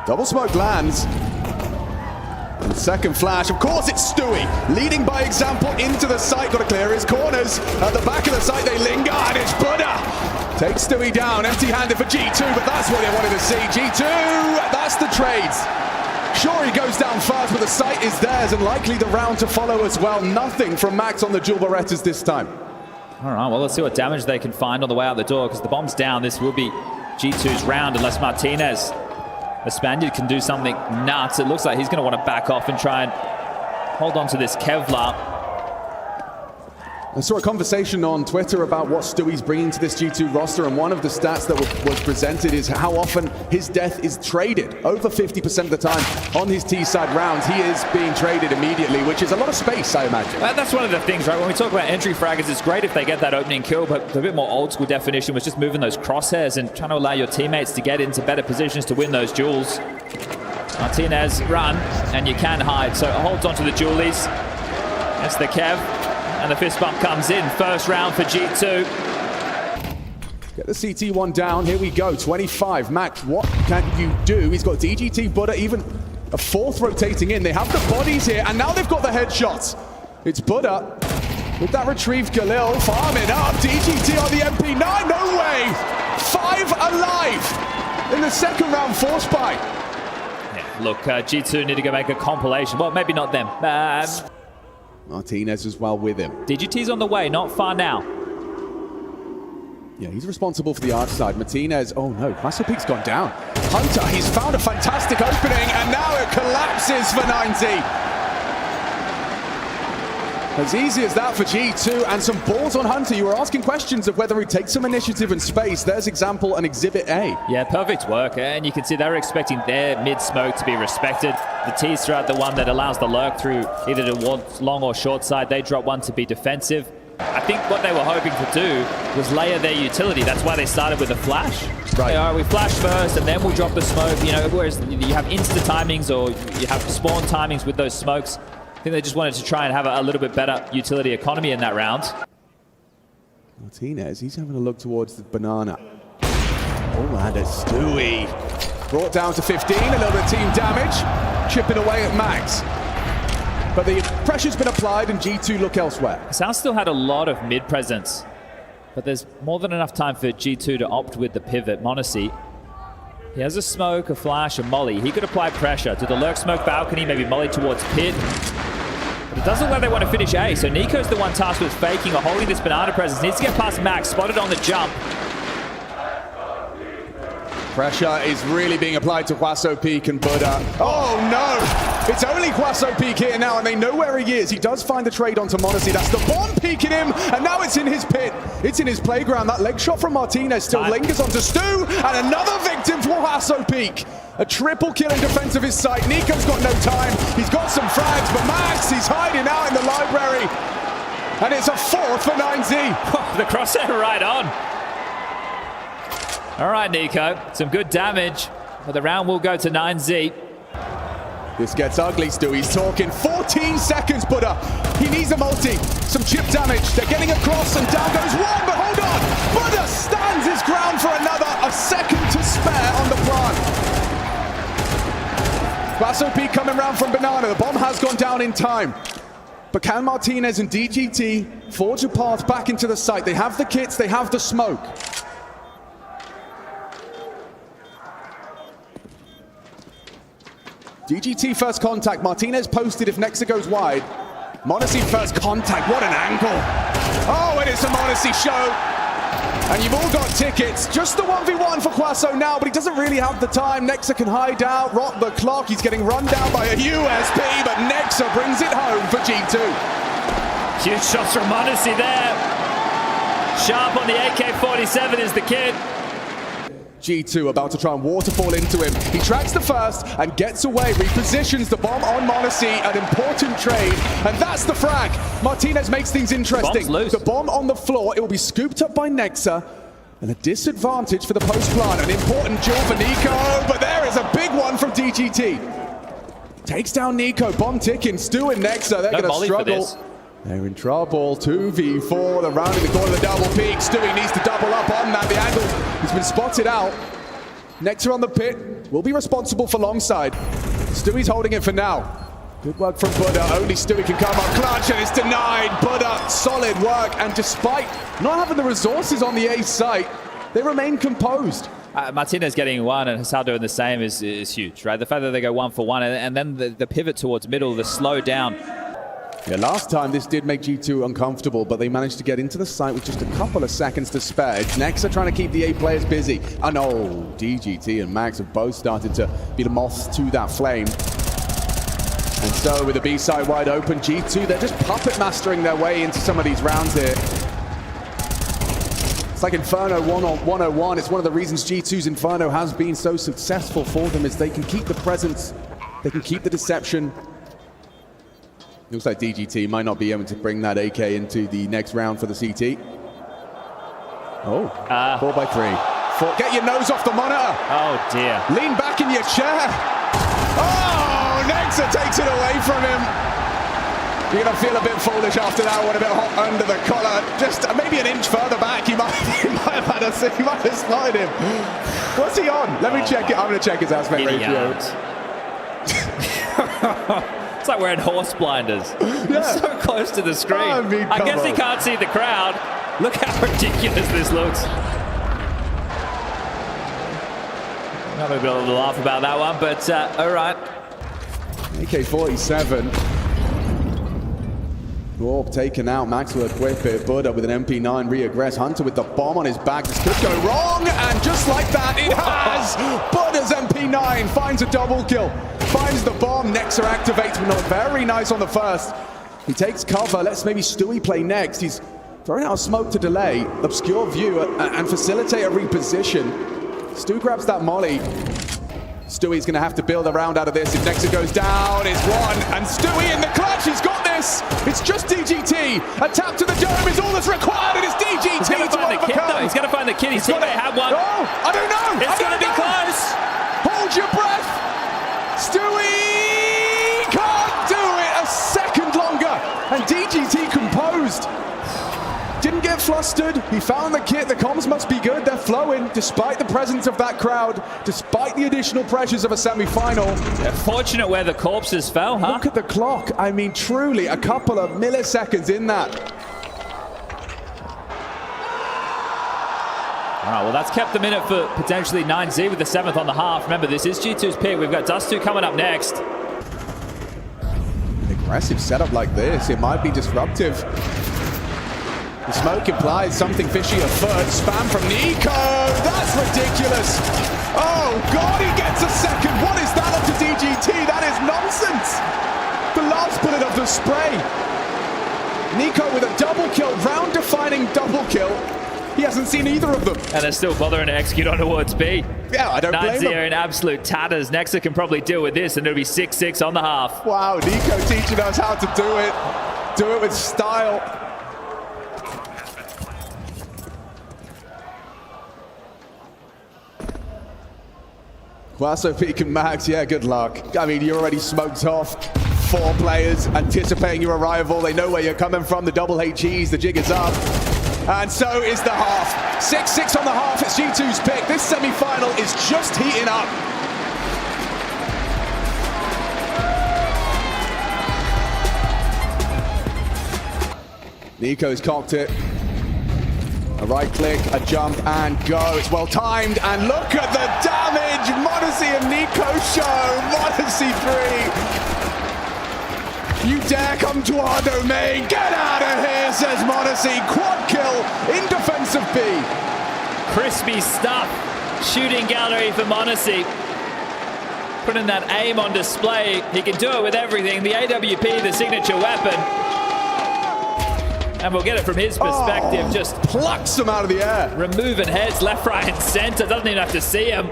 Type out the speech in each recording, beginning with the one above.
Double smoke lands. And second flash, of course it's Stewie, leading by example into the site, got to clear his corners. At the back of the site they linger, and it's Buddha. Takes Stewie down, empty-handed for G2, but that's what they wanted to see. G2, that's the trades. Sure, he goes down first, but the site is theirs, and likely the round to follow as well. Nothing from Max on the dual Berettas this time. All right, well, let's see what damage they can find on the way out the door, because the bomb's down. This will be G2's round, unless Martinez, the Spaniard, can do something nuts. It looks like he's going to want to back off and try and hold on to this Kevlar. I saw a conversation on Twitter about what Stewie's bringing to this G2 roster, and one of the stats that was presented is how often his death is traded. Over 50% of the time on his T-side rounds, he is being traded immediately, which is a lot of space, I imagine. That's one of the things, right? When we talk about entry fraggers, it's great if they get that opening kill, but the bit more old school definition was just moving those crosshairs and trying to allow your teammates to get into better positions to win those duels. Martinez, run, and you can hide, so holds on to the dualies. That's the Kev. And the fist bump comes in. First round for G2. Get the CT1 down. Here we go. 25. Max, what can you do? He's got DGT, Buddha, even a fourth rotating in. They have the bodies here, and now they've got the headshots. It's Buddha with that retrieved Galil. Farming up. DGT on the MP9. No way. 5 alive in the second round force buy. Yeah, look, G2 need to go make a compilation. Well, maybe not them. Martinez as well with him. DGT's on the way, not far now. Yeah, he's responsible for the arch side. Martinez, oh no, Master Peak's gone down. Hunter, he's found a fantastic opening, and now it collapses for 9Z. As easy as that for G2, and some balls on Hunter. You were asking questions of whether he takes some initiative and space. There's example and Exhibit A. Yeah, perfect work, and you can see they're expecting their mid-smoke to be respected. The T's throughout the one that allows the lurk through either the long or short side. They drop one to be defensive. I think what they were hoping to do was layer their utility. That's why they started with a flash. Right. All right, we flash first, and then we'll drop the smoke. You know, whereas you have insta timings or you have spawn timings with those smokes. I think they just wanted to try and have a little bit better utility economy in that round. Martinez, he's having a look towards the banana. Oh, and a Stewie. Brought down to 15, a little bit of team damage. Chipping away at Max. But the pressure's been applied and G2 look elsewhere. Sound still had a lot of mid presence, but there's more than enough time for G2 to opt with the pivot. Monacy, he has a smoke, a flash, a molly. He could apply pressure to the lurk smoke balcony, maybe molly towards pit. But it doesn't look like they want to finish A, so Nico's the one tasked with faking or holding this banana presence. Needs to get past Max, spotted on the jump. Pressure is really being applied to Huaso Peak and Buddha. Oh no! It's only Huaso Peak here now, and they know where he is. He does find the trade onto Monacy. That's the bomb peeking him, and now it's in his pit. It's in his playground. That leg shot from Martinez still lingers onto Stu, and another victim for Huaso Peak. A triple kill in defense of his site. Nico's got no time. He's got some frags, but Max, he's hiding out in the library. And it's a fourth for 9Z. The crosshair right on. All right, Nico, some good damage, but the round will go to 9Z. This gets ugly, Stu. He's talking 14 seconds, Buddha. He needs a multi. Some chip damage. They're getting across, and down goes one, but hold on. Buddha stands his ground for another. A second to spare on the plant. Huaso Peak coming round from banana. The bomb has gone down in time. But can Martinez and DGT forge a path back into the site? They have the kits, they have the smoke. DGT first contact. Martinez posted if Nexa goes wide. Monacy first contact. What an angle. Oh, and it's a Monacy show. And you've all got tickets. Just the 1v1 for Huaso now, but he doesn't really have the time. Nexa can hide out, rot the clock. He's getting run down by a USP, but Nexa brings it home for G2. Huge shots from Monacy there. Sharp on the AK-47 is the kid. G2 about to try and waterfall into him. He tracks the first and gets away, repositions the bomb on Monacy, an important trade, and that's the frag. Martinez makes things interesting. The bomb on the floor, it will be scooped up by Nexa, and a disadvantage for the post plant. An important duel for Nico, but there is a big one from DGT. Takes down Nico, bomb ticking, Stu and Nexa, they're going to struggle. They're in trouble. 2v4, they're rounding the corner of the double peak. Stewie needs to double up on that. The angle has been spotted out. Nexa on the pit. will be responsible for Longside. Stewie's holding it for now. Good work from Buddha. Only Stewie can come up clutch, and it's denied. Buddha, solid work. And despite not having the resources on the A site, they remain composed. Martinez getting one and Hassel doing the same is huge, right? The fact that they go 1 for 1 and then the pivot towards middle, the slow down. Yeah, last time this did make G2 uncomfortable, but they managed to get into the site with just a couple of seconds to spare. It's Nexa trying to keep the A players busy. I know DGT and Max have both started to be the moths to that flame. And so with the B side wide open, G2, they're just puppet mastering their way into some of these rounds here. It's like Inferno 101. It's one of the reasons G2's Inferno has been so successful for them is they can keep the presence, they can keep the deception. Looks like DGT might not be able to bring that AK into the next round for the CT. Oh, 4x3. Get your nose off the monitor. Oh dear. Lean back in your chair. Oh, Nexa takes it away from him. You're going to feel a bit foolish after that one, a bit hot under the collar. Just maybe an inch further back, he might have had us. He might have slotted him. What's he on? Let me check it. I'm going to check his aspect ratio. It's like wearing horse blinders. Yeah. So close to the screen. I guess he can't see the crowd. Look how ridiculous this looks. Not a bit of a laugh about that one, but all right. AK-47. Orb taken out. Max will equip it. Buddha with an MP9 re-aggress. Hunter with the bomb on his back. This could go wrong, and just like that, it has! Buddha's MP9 finds a double kill. Finds the bomb. Nexa activates, but not very nice on the first. He takes cover. Let's maybe Stewie play next. He's throwing out smoke to delay, obscure view, and facilitate a reposition. Stu grabs that molly. Stewie's going to have to build a round out of this. If Nexa goes down, it's one. And Stewie in the clutch. He's got this. It's just DGT. A tap to the dome is all that's required. And it's DGT He's going to find the kid, though. He's going to find the kid. He's going to have one. Oh, I don't know. It's going to be close. Hold your breath. Stewie can't do it a second longer. And DGT composed. Didn't get flustered. He found the kit. The comms must be good. They're flowing despite the presence of that crowd, despite the additional pressures of a semi-final. They're fortunate where the corpses fell, huh? Look at the clock. I mean, truly, a couple of milliseconds in that. All right, well, that's kept them in it for potentially 9Z with the 7th on the half. Remember, this is G2's pick. We've got Dust 2 coming up next. An aggressive setup like this, it might be disruptive. The smoke implies something fishy afoot. Spam from Nico. That's ridiculous. Oh, God, he gets a second. What is that up to DGT? That is nonsense. The last bullet of the spray. Nico with a double kill, round-defining double kill. He hasn't seen either of them. And they're still bothering to execute on towards B. Yeah, I don't blame them. 9-0 in absolute tatters. Nexa can probably deal with this, and it'll be 6-6 on the half. Wow, Nico teaching us how to do it. Do it with style. Quasso, Peak, and Max, yeah, good luck. I mean, you're already smoked off. 4 players anticipating your arrival. They know where you're coming from. The double HEs, the jig is up. And so is the half. 6-6 on the half. It's G2's pick. This semi-final is just heating up. Nico's cocked it. A right click, a jump, and go. It's well timed, and look at the damage! Modesty and Nico show! Modesty 3! You dare come to our domain? Get out of here, says Modesty. Quad kill in defense of B. Crispy stuff. Shooting gallery for Modesty. Putting that aim on display. He can do it with everything. The AWP, the signature weapon. And we'll get it from his perspective. Just plucks them out of the air. Removing heads left, right, and center. Doesn't even have to see him.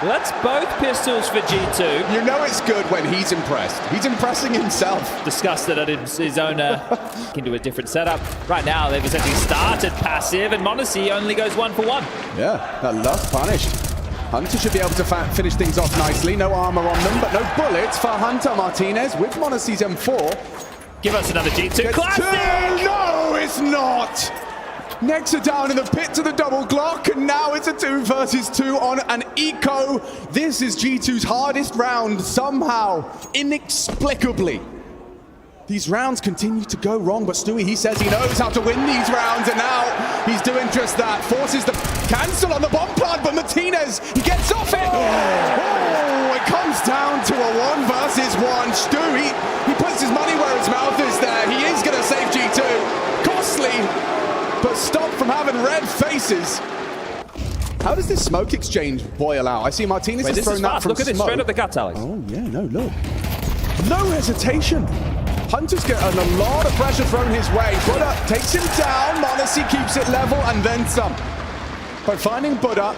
Well, that's both pistols for G2. You know it's good when he's impressed. He's impressing himself. Disgusted at his own into a different setup. Right now, they've essentially started passive, and Modesty only goes 1 for 1. Yeah, that lust punished. Hunter should be able to finish things off nicely. No armor on them, but no bullets for Hunter Martinez with Modesty's M4. Give us another G2 classic! No, it's not! Nexa down in the pit to the double Glock, and now it's It's a 2 versus 2 on an eco. This is G2's hardest round somehow, inexplicably. These rounds continue to go wrong, but Stewie, he says he knows how to win these rounds, and now he's doing just that. Forces the cancel on the bomb plant, but Martinez, he gets off it. Oh, it comes down to a 1 versus 1. Stewie, he puts his money where his mouth is there. He is going to save G2. Costly, but stopped from having red faces. How does this smoke exchange boil out? I see Martinez has thrown that from Look at this, straight up the guts, Alex. Oh, yeah, no, look. No hesitation. Hunter's getting a lot of pressure thrown his way. Buddha takes him down. Monacy keeps it level and then some. By finding Buddha,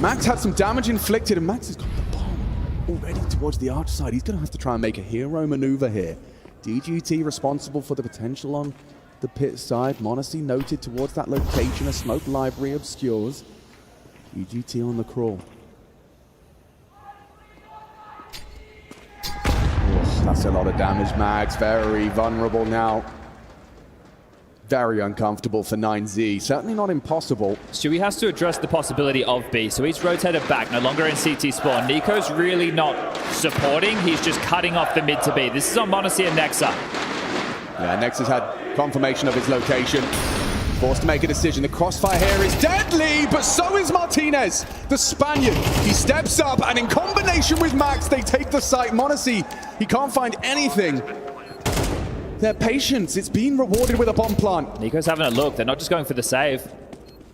Max had some damage inflicted, and Max has got the bomb already towards the arch side. He's going to have to try and make a hero maneuver here. DGT responsible for the potential on the pit side. Monacy noted towards that location. A smoke library obscures. DGT on the crawl. That's a lot of damage, Max. Very vulnerable now. Very uncomfortable for 9Z. Certainly not impossible. Stewie has to address the possibility of B, so he's rotated back, no longer in CT spawn. Nico's really not supporting, he's just cutting off the mid to B. This is on Monacy and Nexa. Yeah, Nexa's had confirmation of his location. Forced to make a decision. The crossfire here is deadly, but so is Martinez, the Spaniard. He steps up, and in combination with Max, they take the site. Monacy, he can't find anything. Their patience, it's been rewarded with a bomb plant. Nico's having a look. They're not just going for the save.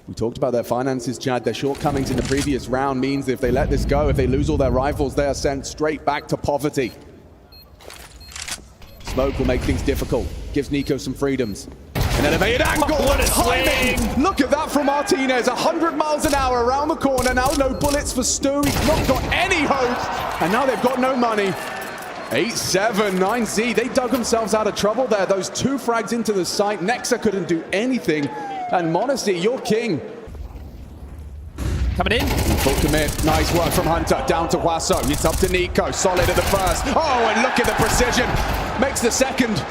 We talked about their finances, Chad. Their shortcomings in the previous round means that if they let this go, if they lose all their rifles, they are sent straight back to poverty. Smoke will make things difficult. Gives Nico some freedoms. An elevated angle. Oh, what a swing. Look at that from Martinez. 100 miles an hour around the corner. Now no bullets for Stu. He's not got any hope. And now they've got no money. 8-7, 9Z. They dug themselves out of trouble there. Those 2 frags into the site. Nexa couldn't do anything. And Monacy, your king. Coming in. Full commit. Nice work from Hunter. Down to Huaso. It's up to Nico. Solid at the first. Oh, and look at the precision. Makes the second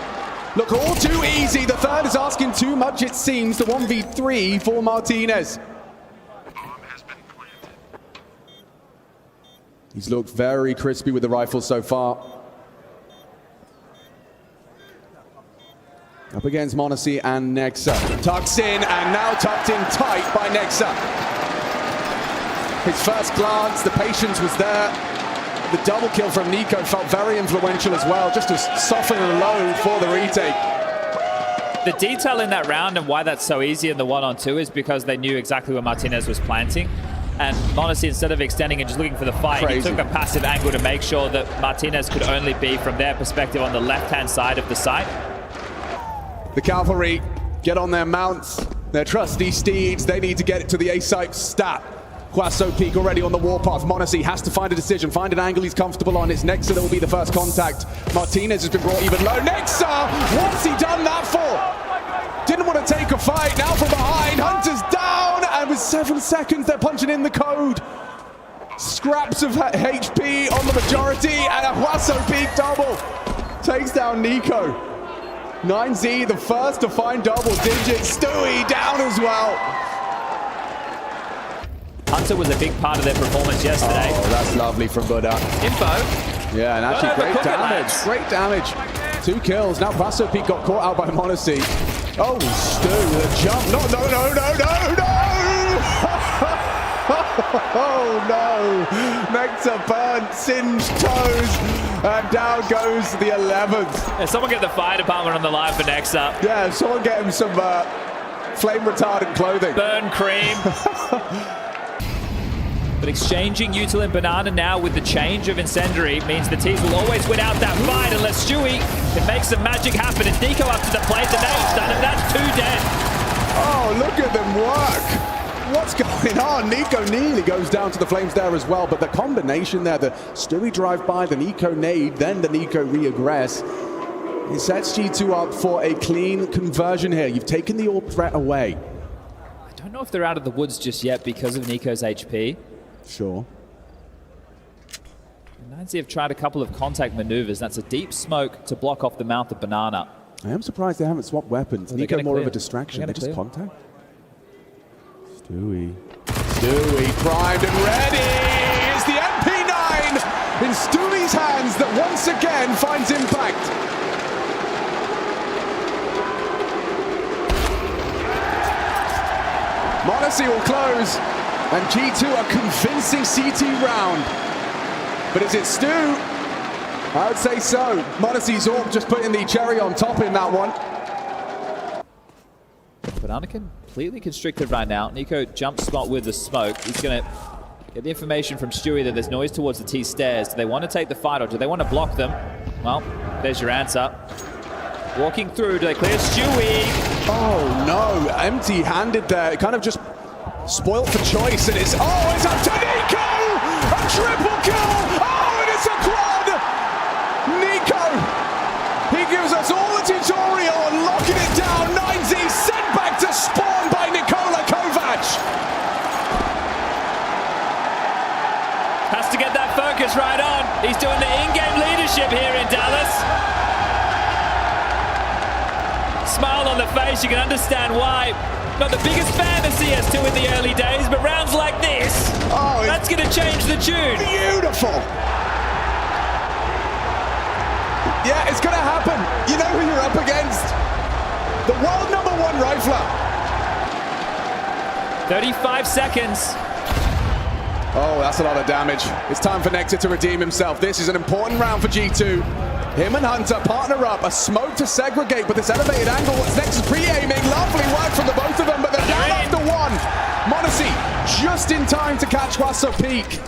look all too easy. The third is asking too much, it seems. The 1v3 for Martinez. He's looked very crispy with the rifle so far. Up against Monacy and Nexa. Tucks in, and now tucked in tight by Nexa. His first glance, the patience was there. The double kill from Nico felt very influential as well, just to soften the load for the retake. The detail in that round and why that's so easy in the 1-on-2 is because they knew exactly where Martinez was planting. And Monacy, instead of extending and just looking for the fight, he took a passive angle to make sure that Martinez could only be, from their perspective, on the left-hand side of the site. The cavalry get on their mounts, their trusty steeds. They need to get it to the A-site stat. Huaso Peak already on the warpath. Monacy has to find a decision, find an angle he's comfortable on. It's Nexa that will be the first contact. Martinez has been brought even low. Nexa! What's he done that for? Didn't want to take a fight. Now from behind, Hunter's down, and with 7 seconds, they're punching in the code. Scraps of HP on the majority, and a Huaso Peak double. Takes down Nico. 9Z, the first to find double digits. Stewie down as well. Hunter was a big part of their performance yesterday. Oh, that's lovely from Buddha. Info. Yeah, and actually great damage. Great damage. 2 kills. Now Huaso Peak got caught out by Monacy. Oh, Stu with a jump. No. Oh no. Nexa burnt, singed toes. And down goes the 11th. Yeah, someone get the fire department on the line for Nexa. Yeah, someone get him some flame retardant clothing. Burn cream. But exchanging Util and Banana now with the change of Incendiary means the T's will always win out that fight unless Stewie can make some magic happen. And Nico up to the plate, the name's done, and that's 2 dead. Oh, look at them work. What's going on? Nico nearly goes down to the flames there as well, but the combination there, the Stewie drive by, the Nico nade, then the Nico re-aggress, it sets G2 up for a clean conversion here. You've taken the AWP threat away. I don't know if they're out of the woods just yet because of Nico's HP. Sure. 9Z have tried a couple of contact maneuvers. That's a deep smoke to block off the mouth of Banana. I am surprised they haven't swapped weapons. Nico more of a distraction. They just clear. contact. Stewie. primed and ready. It's the MP9 in Stewie's hands that once again finds impact. Monacy will close, and G2 a convincing CT round. But is it Stu? I would say so. Monacy's Orb just putting the cherry on top in that one. Banana completely constricted right now. Nico jumps spot with the smoke. He's going to get the information from Stewie that there's noise towards the T stairs. Do they want to take the fight or do they want to block them? Well, there's your answer. Walking through, do they clear Stewie? Oh no, empty-handed there. It kind of just spoiled for choice, and it's up to Nico! A triple kill! Oh, and it's a quad! Nico, he gives us all the tutorial and locking it down. 9Z sent back to spawn by Nikola Kovac. Has to get that focus right on. He's doing the in-game leadership here in Dallas. Smile on the face, you can understand why. Not the biggest fan of CS2 in the early days, but rounds like this, that's going to change the tune. Beautiful. Yeah, it's going to happen. You know who you're up against? The world #1 rifler. 35 seconds. Oh, that's a lot of damage. It's time for Nectar to redeem himself. This is an important round for G2. Him and Hunter partner up, a smoke to segregate, but this elevated angle, what's next is pre-aiming. Lovely work from the both of them, but they're down after one. Monacy just in time to catch Wasso peak.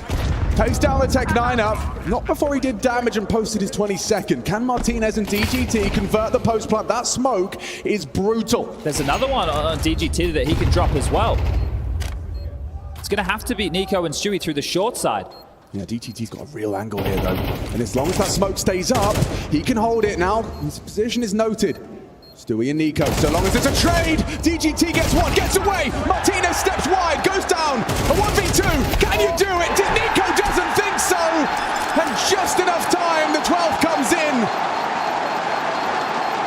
Takes down the Tech-9 up, not before he did damage and posted his 22nd. Can Martinez and DGT convert the post plant? That smoke is brutal. There's another one on DGT that he can drop as well. It's going to have to beat Nico and Stewie through the short side. Yeah, DGT's got a real angle here, though. And as long as that smoke stays up, he can hold it now. His position is noted. Stewie and Nico, so long as it's a trade, DGT gets one, gets away. Martinez steps wide, goes down. A 1v2, can you do it? Nico doesn't think so. And just enough time, the 12 comes in.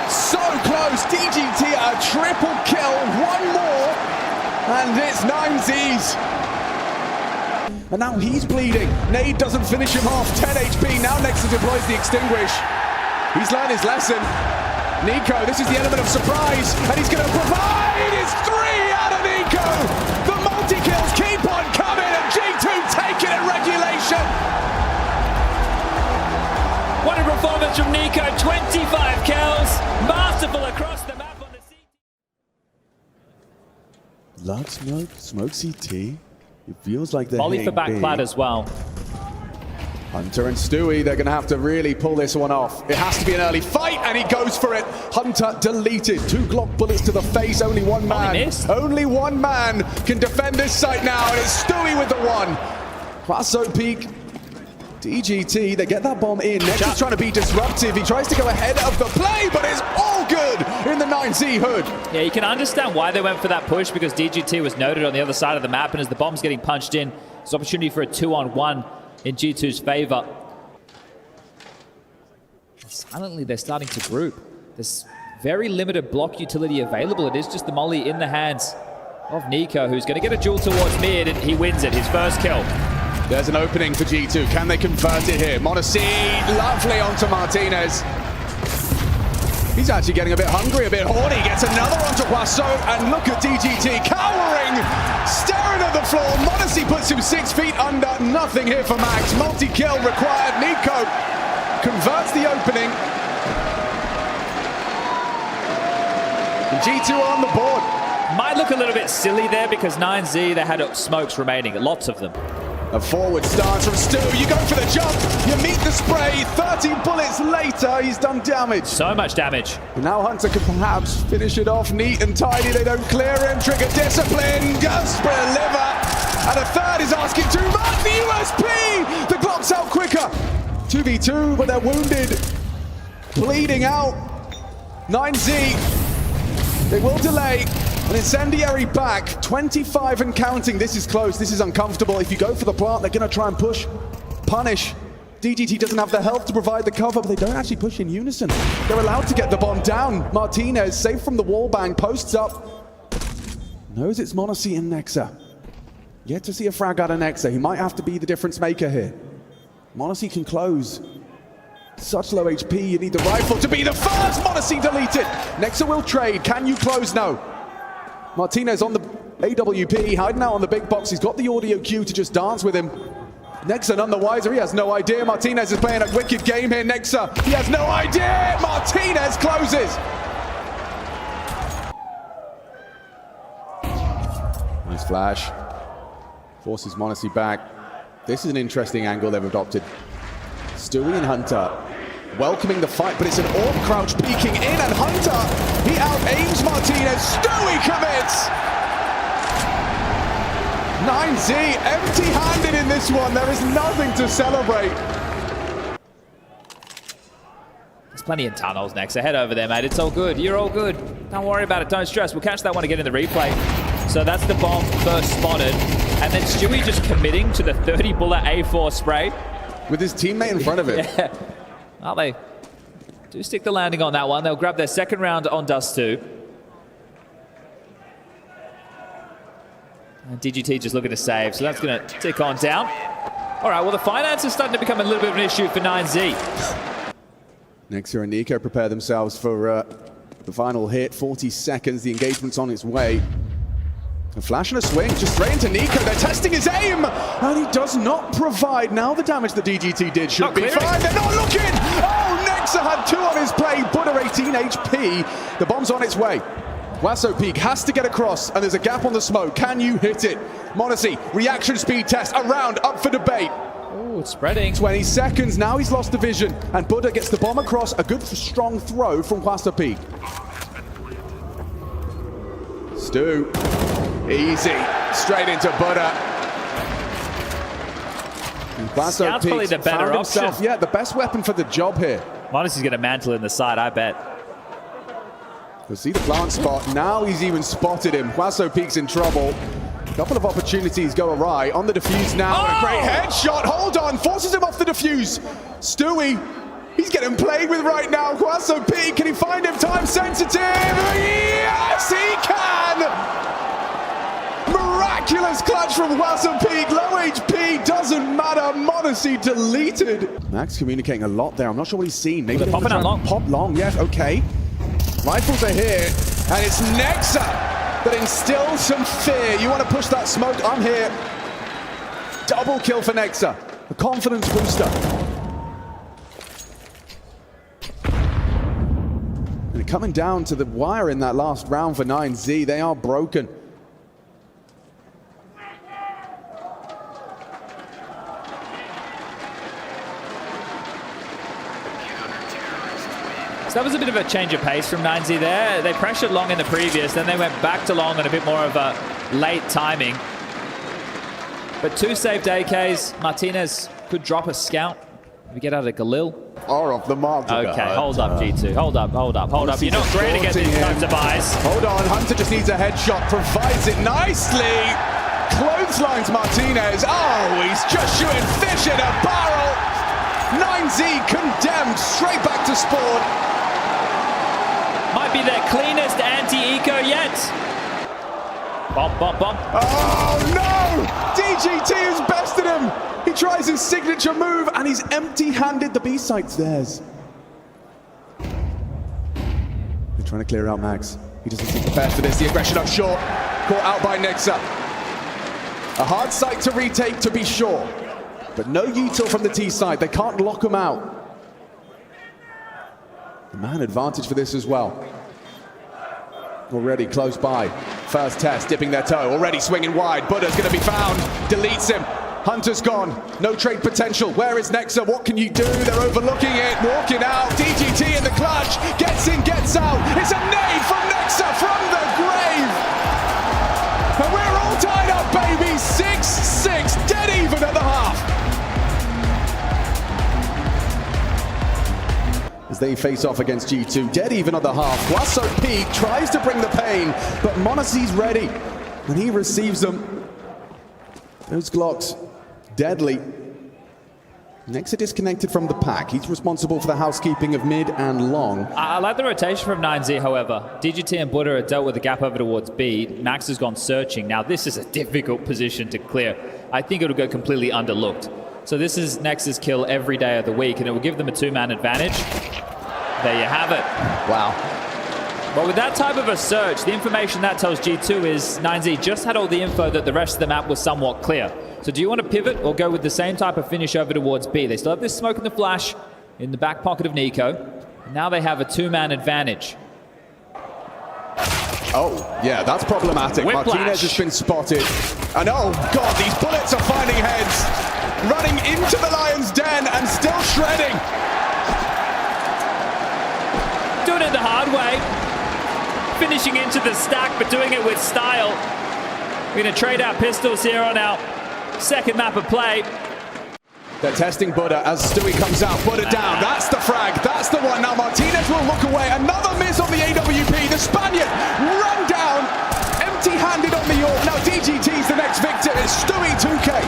So close, DGT a triple kill, one more. And it's 9Z's. And now he's bleeding. Nade doesn't finish him off. 10 HP. Now Nexus deploys the extinguish. He's learned his lesson. Nico, this is the element of surprise. And he's going to provide. It's 3 out of Nico. The multi-kills keep on coming. And G2 take it in regulation. What a performance from Nico. 25 kills. Masterful across the map on the CT. Love smoke CT. It feels like they're volley for backplat as well. Hunter and Stewie, they're going to have to really pull this one off. It has to be an early fight, and he goes for it. Hunter deleted. 2 Glock bullets to the face. Only one man. Only one man can defend this site now, and it's Stewie with the one. Wasso peak. DGT, they get that bomb in. Nexus trying to be disruptive. He tries to go ahead of the play, but it's all good in the 9Z hood. Yeah, you can understand why they went for that push, because DGT was noted on the other side of the map, and as the bomb's getting punched in, there's opportunity for a 2-on-1 in G2's favor. Silently, they're starting to group. There's very limited block utility available. It is just the molly in the hands of Nico, who's going to get a duel towards mid, and he wins it, his first kill. There's an opening for G2. Can they convert it here? Monacy, lovely onto Martinez. He's actually getting a bit hungry, a bit horny. Gets another onto Wasso, and look at DGT cowering, staring at the floor. Monacy puts him 6 feet under. Nothing here for Max. Multi-kill required. Nico converts the opening. And G2 are on the board. Might look a little bit silly there because 9Z, they had smokes remaining, lots of them. A forward stance from Stu. You go for the jump. You meet the spray. 30 bullets later, he's done damage. So much damage. And now Hunter can perhaps finish it off neat and tidy. They don't clear him. Trigger discipline. Just deliver. And a third is asking too much. The USP. The Glock's out quicker. 2v2, but they're wounded. Bleeding out. 9Z. They will delay. An incendiary back, 25 and counting. This is close, this is uncomfortable. If you go for the plant, they're gonna try and push, punish. DGT doesn't have the health to provide the cover, but they don't actually push in unison. They're allowed to get the bomb down. Martinez, safe from the wall bang, posts up. Knows it's Monacy and Nexa. Yet to see a frag out of Nexa. He might have to be the difference maker here. m0NESY can close. Such low HP, you need the rifle to be the first. m0NESY deleted. Nexa will trade. Can you close? No. Martinez on the AWP, hiding out on the big box. He's got the audio cue to just dance with him. Nexa none the wiser. He has no idea. Martinez is playing a wicked game here. Nexa, he has no idea. Martinez closes. Nice flash. Forces m0NESY back. This is an interesting angle they've adopted. Stewie and Hunter welcoming the fight, but it's an orb crouch peeking in, and Hunter, he out-aims Martinez. Stewie commits! 9Z empty-handed in this one. There is nothing to celebrate. There's plenty of tunnels next. So head over there, mate. It's all good. You're all good. Don't worry about it. Don't stress. We'll catch that one again in the replay. So that's the bomb first spotted. And then Stewie just committing to the 30-bullet A4 spray. With his teammate in front of him. Yeah. Well, they do stick the landing on that one. They'll grab their second round on Dust 2. And DGT just looking to save, so that's going to tick on down. All right, well, the finance is starting to become a little bit of an issue for 9Z. Nexa and Nico prepare themselves for the final hit. 40 seconds, the engagement's on its way. A flash and a swing, just straight into Nico. They're testing his aim, and he does not provide. Now the damage that DGT did should be fine. They're not looking! Oh, Nexa had 2 on his play. Butter 18 HP. The bomb's on its way. Wasso Peak has to get across, and there's a gap on the smoke. Can you hit it? m0NESY, reaction speed test, around, up for debate. Oh, it's spreading. 20 seconds, now he's lost the vision, and Buddha gets the bomb across. A good, strong throw from Wasso Peak. Stu. Easy, straight into Buddha. Scout's probably the better option. Yeah, the best weapon for the job here. m0NESY's going to mantle in the side, I bet. You'll see the plant spot. Now he's even spotted him. Wasso Peak's in trouble. A couple of opportunities go awry. On the defuse now, and a great headshot. Hold on, forces him off the defuse. Stewie, he's getting played with right now. Wasso Peak, can he find him time sensitive? Yes, he can! Miraculous clutch from Wasso Peak. Low HP, doesn't matter. m0NESY deleted. Max communicating a lot there. I'm not sure what he's seen. Maybe they're popping out long. Pop long, yes, okay. Rifles are here, and it's Nexa that instills some fear. You want to push that smoke? I'm here. Double kill for Nexa. A confidence booster. And coming down to the wire in that last round for 9Z. They are broken. So that was a bit of a change of pace from 9Z there. They pressured long in the previous, then they went back to long and a bit more of a late timing. But 2 saved AKs. Martinez could drop a scout. We get out of Galil. Are off the mark. Okay, hold up, G2. Hold up. You're not great against these types of eyes. Hold on, Hunter just needs a headshot. Provides it nicely. Clotheslines Martinez. Oh, he's just shooting fish in a barrel. 9Z condemned straight back to spawn. Might be their cleanest anti-eco yet. Bomb. Oh no! DGT has bested him! He tries his signature move and he's empty-handed. The B-site's theirs. They're trying to clear out Max. He doesn't seem prepared for this. The aggression up short. Caught out by Nexa. A hard site to retake, to be sure. But no util from the T side. They can't lock him out. The man advantage for this as well. Already close by. First test, dipping their toe. Already swinging wide. Buddha's going to be found. Deletes him. Hunter's gone. No trade potential. Where is Nexa? What can you do? They're overlooking it. Walking out. DGT in the clutch. Gets in, gets out. It's a nade from Nexa from the grave. And we're all tied up, baby. 6-6. Dead even at the half. As they face off against G2, dead even at the half. Wasso Peak tries to bring the pain, but m0NESY's ready, and he receives them. Those Glocks, deadly. Nexa disconnected from the pack. He's responsible for the housekeeping of mid and long. I like the rotation from 9Z, however. DGT and Buddha have dealt with the gap over towards B. Max has gone searching. Now, this is a difficult position to clear. I think it'll go completely underlooked. So this is Nexa's kill every day of the week, and it will give them a two-man advantage. There you have it. Wow. But with that type of a search, the information that tells G2 is 9Z just had all the info that the rest of the map was somewhat clear. So do you want to pivot or go with the same type of finish over towards B? They still have this smoke in the flash in the back pocket of Nico. Now they have a two-man advantage. Oh, yeah, that's problematic. Whiplash. Martinez has been spotted. And oh, God, these bullets are finding heads. Running into the Lion's Den and still shredding. Doing it the hard way. Finishing into the stack, but doing it with style. We're going to trade out pistols here on our second map of play. They're testing Buddha as Stewie comes out. Buddha down. That's the frag. That's the one. Now Martinez will look away. Another miss on the AWP. The Spaniard run down. Empty-handed on the York. Now DGT's the next victim. It's Stewie 2K.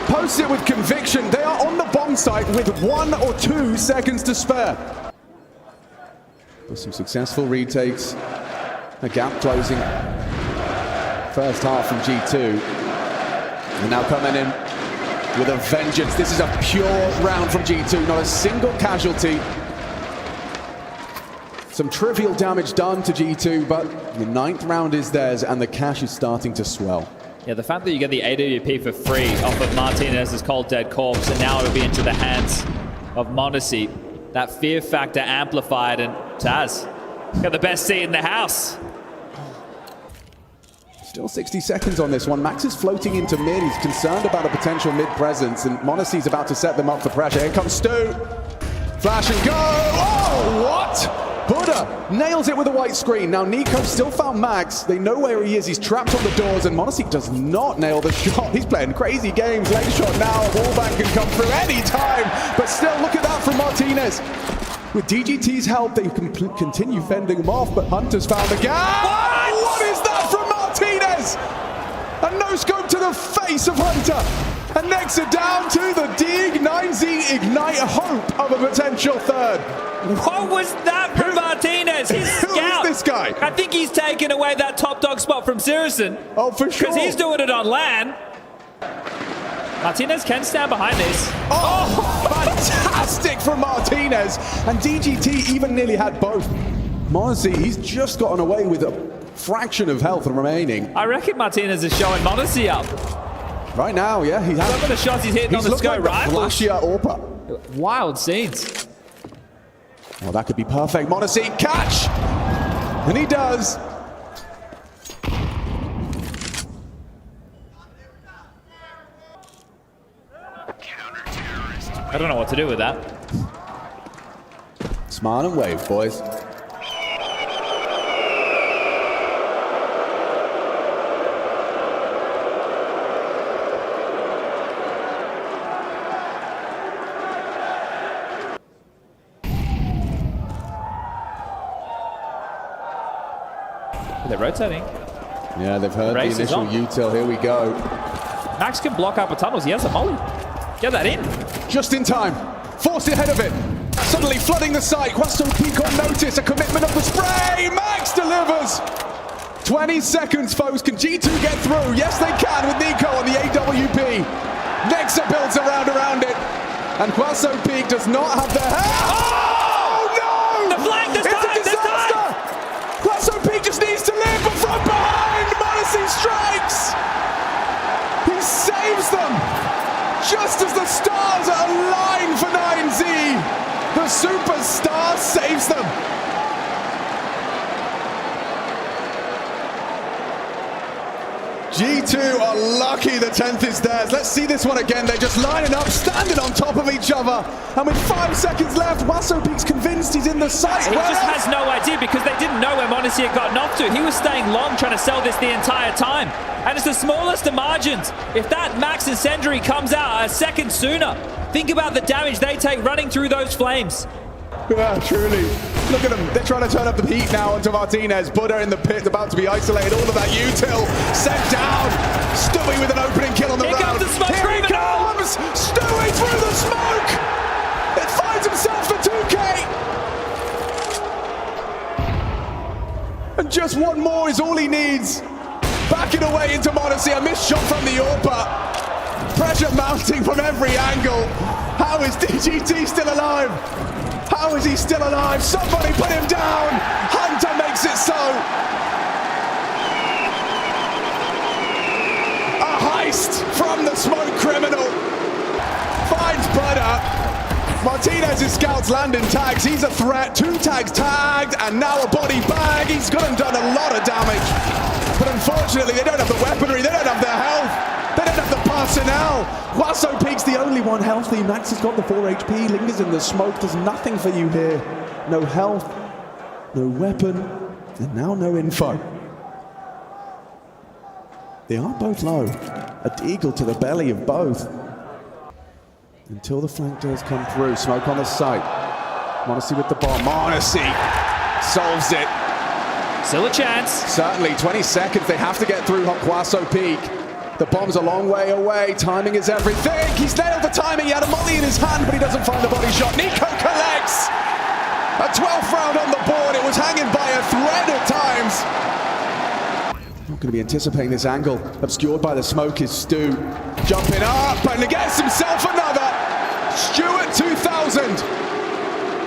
Posts it with conviction. They are on the bomb site with 1 or 2 seconds to spare. With some successful retakes. A gap closing. First half from G2. And now coming in with a vengeance. This is a pure round from G2, not a single casualty. Some trivial damage done to G2, but the 9th round is theirs and the cash is starting to swell. Yeah, the fact that you get the AWP for free off of Martinez's cold dead corpse, and now it'll be into the hands of m0NESY. That fear factor amplified, and Taz got the best seat in the house. Still 60 seconds on this one. Max is floating into mid. He's concerned about a potential mid presence, and m0NESY's about to set them up for pressure. Here comes Stu. Flash and go. Oh, what? Buddha nails it with a white screen. Now Nico still found Max. They know where he is. He's trapped on the doors, and m0NESY does not nail the shot. He's playing crazy games. Late shot now. Wallbang can come through any time, but still, look at that from Martinez. With DGT's help, they can continue fending him off, but Hunter's found the gap. What is that from Martinez? A no-scope to the face of Hunter. And Nexa down to the Dig 9Z Ignite hope of a potential third. What was that from Martinez? His Who scout. is this guy? I think he's taken away that top dog spot from Sirison. Oh, for sure. Because he's doing it on land. Martinez can stand behind this. Oh, fantastic from Martinez. And DGT even nearly had both. m0NESY, he's just gotten away with a fraction of health remaining. I reckon Martinez is showing m0NESY up. Right now, yeah, he has. Some of the shots he's hitting on the scope rifle. Flashier AWPer. Wild scenes. Well, that could be perfect. m0NESY, catch! And he does. I don't know what to do with that. Smile and wave, boys. They're rotating. Yeah, they've heard the Race is initial on. util. Here we go. Max can block out the tunnels. He has a molly. Get that in. Just in time. Forced ahead of it. Suddenly flooding the site. Quasto Peak on notice. A commitment of the spray. Max delivers. 20 seconds, folks. Can G2 get through? Yes, they can with Nico on the AWP. Nexa builds around it. And Quasto Peak does not have the hair. Oh, no! The flank this time! It's a disaster! Quasto Peak just needs to live, but from behind, m0NESY strikes! He saves them! Just as the stars are aligned for 9Z, the superstar saves them. G2 are lucky the 10th is theirs. Let's see this one again. They're just lining up, standing on top of each other. And with 5 seconds left, Quasto Peak's convinced he's in the site. He just has no idea because they didn't know where m0NESY had gotten off to. He was staying long trying to sell this the entire time. And it's the smallest of margins. If that Max Incendiary comes out a second sooner, think about the damage they take running through those flames. Yeah, truly. Look at them. They're trying to turn up the heat now onto Martinez. Buddha in the pit, about to be isolated. All of that util sent down. Stewie with an opening kill on the Here round. comes the smoke Here he screen. comes. Stewie And just one more is all he needs. Backing away into m0NESY, a missed shot from the AWP. Pressure mounting from every angle. How is DGT still alive? How is he still alive? Somebody put him down. Hunter makes it so. A heist from the smoke criminal. Finds Butter. Martinez's scouts landing tags. He's a threat. 2 tags tagged, and now a body bag. He's gone and done a lot of damage. But unfortunately, they don't have the weaponry. They don't have the health. They don't have the personnel. Hwasopeek's the only one healthy. Max has got the 4 HP. Lingers in the smoke. There's nothing for you here. No health, no weapon, and now no info. They are both low. A deagle to the belly of both. Until the flank doors come through. Smoke on the site. m0NESY with the bomb. m0NESY solves it. Still a chance. Certainly, 20 seconds. They have to get through Hwasopeek. The bomb's a long way away. Timing is everything. He's nailed the timing. He had a molly in his hand, but he doesn't find the body shot. Nico collects. A 12th round on the board. It was hanging by a thread at times. Not going to be anticipating this angle. Obscured by the smoke is Stu. Jumping up and gets himself another. Stewart 2000.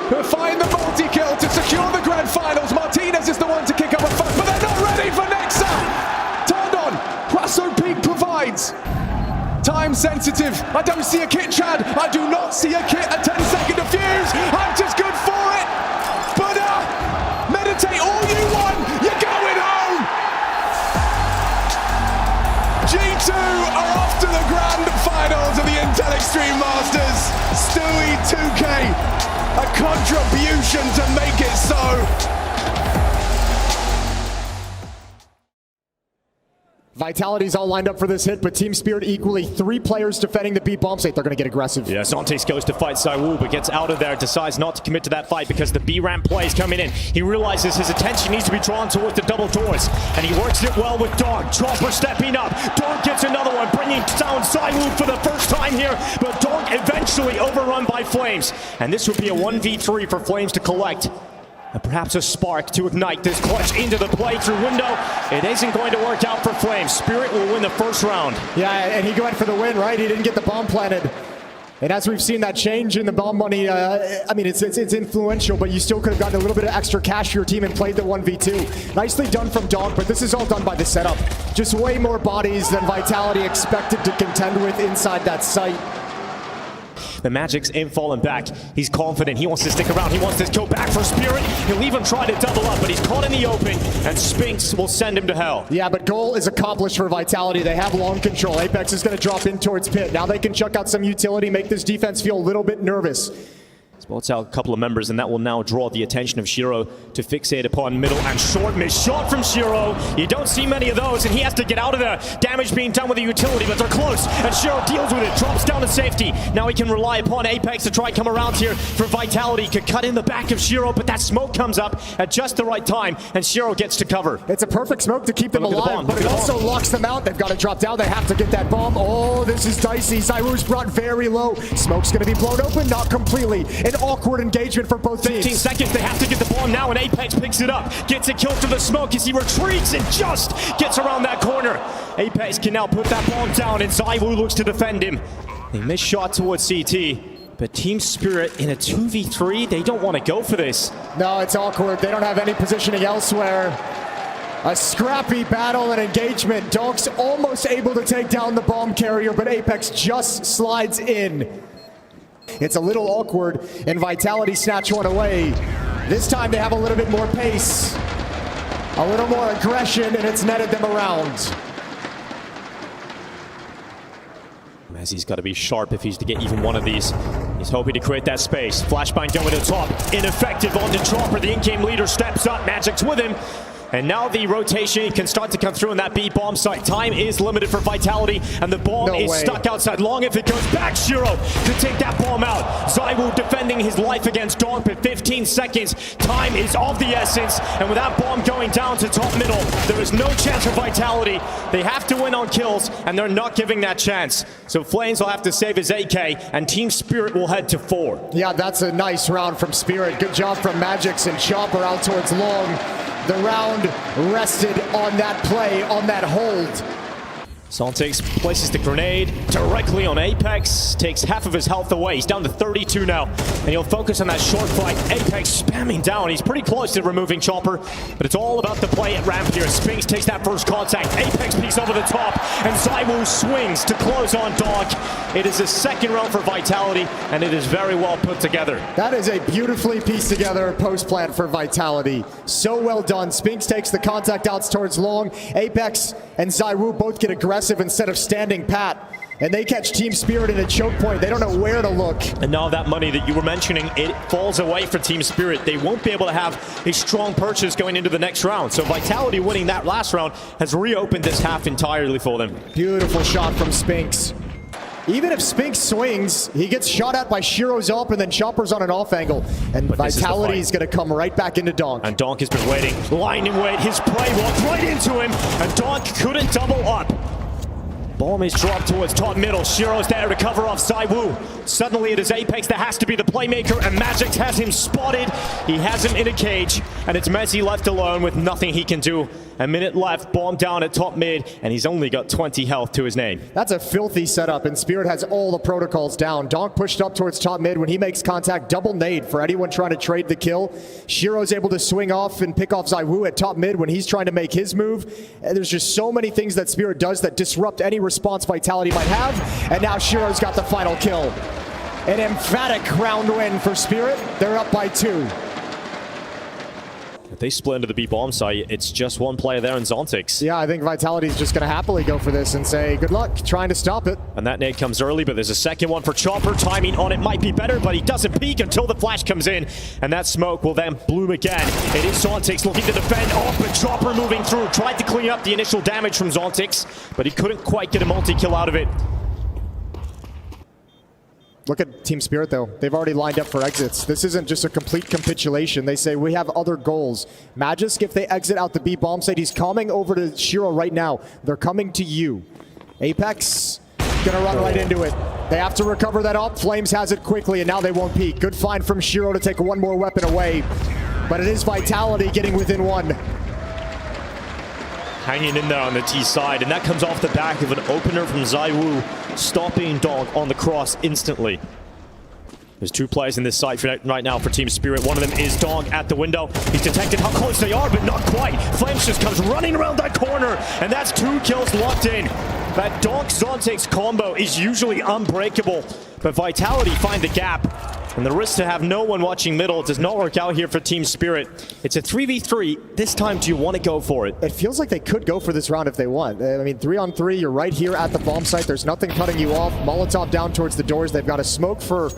Who'll find the multi-kill to secure the grand finals. Martinez is the one to kick up a fuss, but they're not ready for Nexa. Turned on. Hwasopeek provides. Time sensitive. I don't see a kit, Chad. I do not see a kit. A 10-second defuse. Hunter's good for it. But meditate all you want. You're going home. G2 are off to the grand finals of the Intel Extreme Masters. Stewie 2K, a contribution to make it so. Vitality's all lined up for this hit, but Team Spirit equally 3 players defending the B bomb site. They're going to get aggressive. Yeah, Zontes goes to fight ZywOo, but gets out of there, decides not to commit to that fight because the B ramp play is coming in. He realizes his attention needs to be drawn towards the double doors, and he works it well with Donk. Chopper stepping up. Donk gets another one, bringing down ZywOo for the first time here, but Donk eventually overrun by Flames. And this would be a 1v3 for Flames to collect. And perhaps a spark to ignite this clutch into the play through window. It isn't going to work out for Flames. Spirit will win the first round. Yeah, and he went for the win, right? He didn't get the bomb planted. And as we've seen that change in the bomb money, I mean, it's influential, but you still could have gotten a little bit of extra cash for your team and played the 1v2. Nicely done from Donk, but this is all done by the setup. Just way more bodies than Vitality expected to contend with inside that site. The Magic's in falling back. He's confident. He wants to stick around. He wants this kill back for Spirit. He'll even try to double up, but he's caught in the open, and Spinks will send him to hell. Yeah, but goal is accomplished for Vitality. They have long control. Apex is going to drop in towards Pit. Now they can chuck out some utility, make this defense feel a little bit nervous. Spots out a couple of members, and that will now draw the attention of Shiro to fixate upon middle and short. Miss shot from Shiro. You don't see many of those, and he has to get out of there. Damage being done with the utility, but they're close, and Shiro deals with it, drops down to safety. Now he can rely upon Apex to try and come around here for Vitality. Could cut in the back of Shiro, but that smoke comes up at just the right time, and Shiro gets to cover. It's a perfect smoke to keep them alive, but it also locks them out. They've got to drop down. They have to get that bomb. Oh, this is dicey. ZywOo's brought very low. Smoke's going to be blown open, not completely. An awkward engagement for both teams. 15 seconds, they have to get the bomb now, and Apex picks it up. Gets a kill through the smoke as he retreats and just gets around that corner. Apex can now put that bomb down, and ZywOo looks to defend him. They miss shot towards CT, but Team Spirit in a 2v3, they don't want to go for this. No, it's awkward. They don't have any positioning elsewhere. A scrappy battle and engagement. Donk's almost able to take down the bomb carrier, but Apex just slides in. It's a little awkward, and Vitality snatch one away. This time they have a little bit more pace, a little more aggression, and it's netted them around. He's got to be sharp if he's to get even one of these. He's hoping to create that space. Flashbang down with the top. Ineffective on the Chopper. The in-game leader steps up. Magic's with him. And now the rotation can start to come through in that B bomb site. Time is limited for Vitality, and the bomb is stuck outside. Long if it goes back, Shiro could take that bomb out. ZywOo defending his life against Donk, but 15 seconds. Time is of the essence, and with that bomb going down to top middle, there is no chance for Vitality. They have to win on kills, and they're not giving that chance. So Flames will have to save his AK, and Team Spirit will head to 4. Yeah, that's a nice round from Spirit. Good job from Magix and Chopper out towards long. The round rested on that play, on that hold. Zontics places the grenade directly on Apex, takes half of his health away. He's down to 32 now, and he'll focus on that short fight. Apex spamming down. He's pretty close to removing Chopper, but it's all about the play at ramp here. Spinks takes that first contact. Apex peeks over the top, and ZywOo swings to close on Dog. It is a second round for Vitality, and it is very well put together. That is a beautifully pieced together post plant for Vitality. So well done. Spinks takes the contact outs towards long. Apex and ZywOo both get aggressive instead of standing pat, and they catch Team Spirit in a choke point. They don't know where to look. And now that money that you were mentioning, it falls away for Team Spirit. They won't be able to have a strong purchase going into the next round. So Vitality winning that last round has reopened this half entirely for them. Beautiful shot from Spinks. Even if Spinks swings, he gets shot at by Shiro's up, and then Chopper's on an off angle. And Vitality is going to come right back into Donk. And Donk has been waiting, lying in wait. His play walked right into him, and Donk couldn't double up. Bomb is dropped towards top middle. Shiro's there to cover off ZywOo. Suddenly it is Apex that has to be the playmaker, and Magic has him spotted. He has him in a cage, and it's Messi left alone with nothing he can do. A minute left, Bomb down at top mid, and he's only got 20 health to his name. That's a filthy setup, and Spirit has all the protocols down. Donk pushed up towards top mid. When he makes contact, double nade for anyone trying to trade the kill. Shiro's able to swing off and pick off ZywOo at top mid when he's trying to make his move. And there's just so many things that Spirit does that disrupt any response Vitality might have. And now Shiro's got the final kill. An emphatic round win for Spirit. They're up by 2. If they split into the B bomb site, it's just one player there in Zontics. Yeah, I think Vitality's just going to happily go for this and say, good luck trying to stop it. And that nade comes early, but there's a second one for Chopper. Timing on it might be better, but he doesn't peek until the flash comes in. And that smoke will then bloom again. It is Zontics looking to defend. Oh, but Chopper moving through. Tried to clean up the initial damage from Zontics, but he couldn't quite get a multi-kill out of it. Look at Team Spirit, though. They've already lined up for exits. This isn't just a complete capitulation. They say, we have other goals. Magisk, if they exit out the B bomb site, he's coming over to Shiro right now. They're coming to you. Apex gonna run right into it. They have to recover that up. Flames has it quickly, and now they won't peek. Good find from Shiro to take one more weapon away. But it is Vitality getting within 1. Hanging in there on the T side, and that comes off the back of an opener from ZywOo, stopping Dog on the cross instantly. There's 2 players in this site right now for Team Spirit. One of them is Dog at the window. He's detected how close they are, but not quite. Flames just comes running around that corner, and that's 2 kills locked in. That Donk-Zontics combo is usually unbreakable, but Vitality find the gap. And the risk to have no one watching middle does not work out here for Team Spirit. It's a 3v3. This time, do you want to go for it? It feels like they could go for this round if they want. I mean, 3-on-3, you're right here at the bomb site. There's nothing cutting you off. Molotov down towards the doors. They've got a smoke for...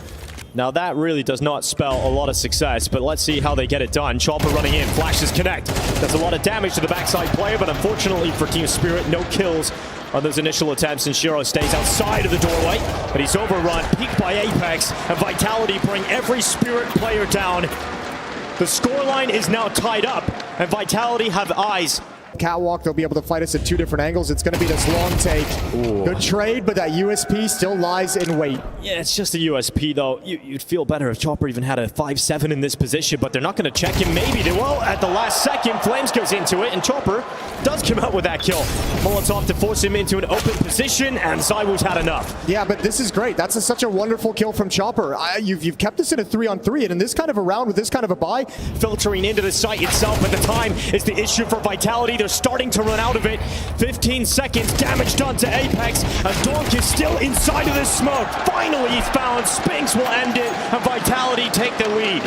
Now that really does not spell a lot of success, but let's see how they get it done. Chopper running in, flashes connect. Does a lot of damage to the backside player, but unfortunately for Team Spirit, no kills on those initial attempts, and Shiro stays outside of the doorway, but he's overrun, peaked by Apex, and Vitality bring every Spirit player down. The scoreline is now tied up, and Vitality have eyes. Catwalk, they'll be able to fight us at 2 different angles. It's going to be this long take. Ooh. Good trade, but that USP still lies in wait. Yeah, it's just a USP, though. You'd feel better if Chopper even had a 5-7 in this position, but they're not going to check him. Maybe they will at the last second. Flames goes into it, and Chopper does come out with that kill. Molotov to force him into an open position, and ZywOo's had enough. Yeah, but this is great. That's such a wonderful kill from Chopper. You've kept this in a 3-on-3, and in this kind of a round with this kind of a buy, filtering into the site itself, but the time is the issue for Vitality. They're starting to run out of it. 15 seconds, damage done to Apex. And Donk is still inside of the smoke. Finally he's found. Spinks will end it, and Vitality take the lead.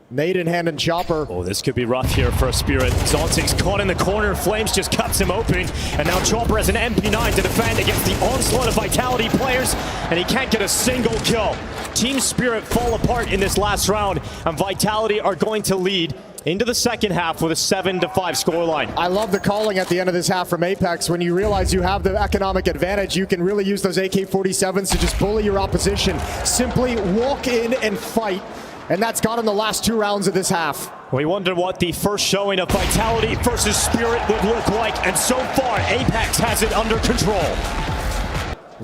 Nade in hand and Chopper. Oh, this could be rough here for Spirit. Zontics caught in the corner. Flames just cuts him open. And now Chopper has an MP9 to defend against the onslaught of Vitality players. And he can't get a single kill. Team Spirit fall apart in this last round. And Vitality are going to lead into the second half with a 7-5 scoreline. I love the calling at the end of this half from Apex. When you realize you have the economic advantage, you can really use those AK-47s to just bully your opposition. Simply walk in and fight. And that's got in the last 2 rounds of this half. We wonder what the first showing of Vitality versus Spirit would look like. And so far, Apex has it under control.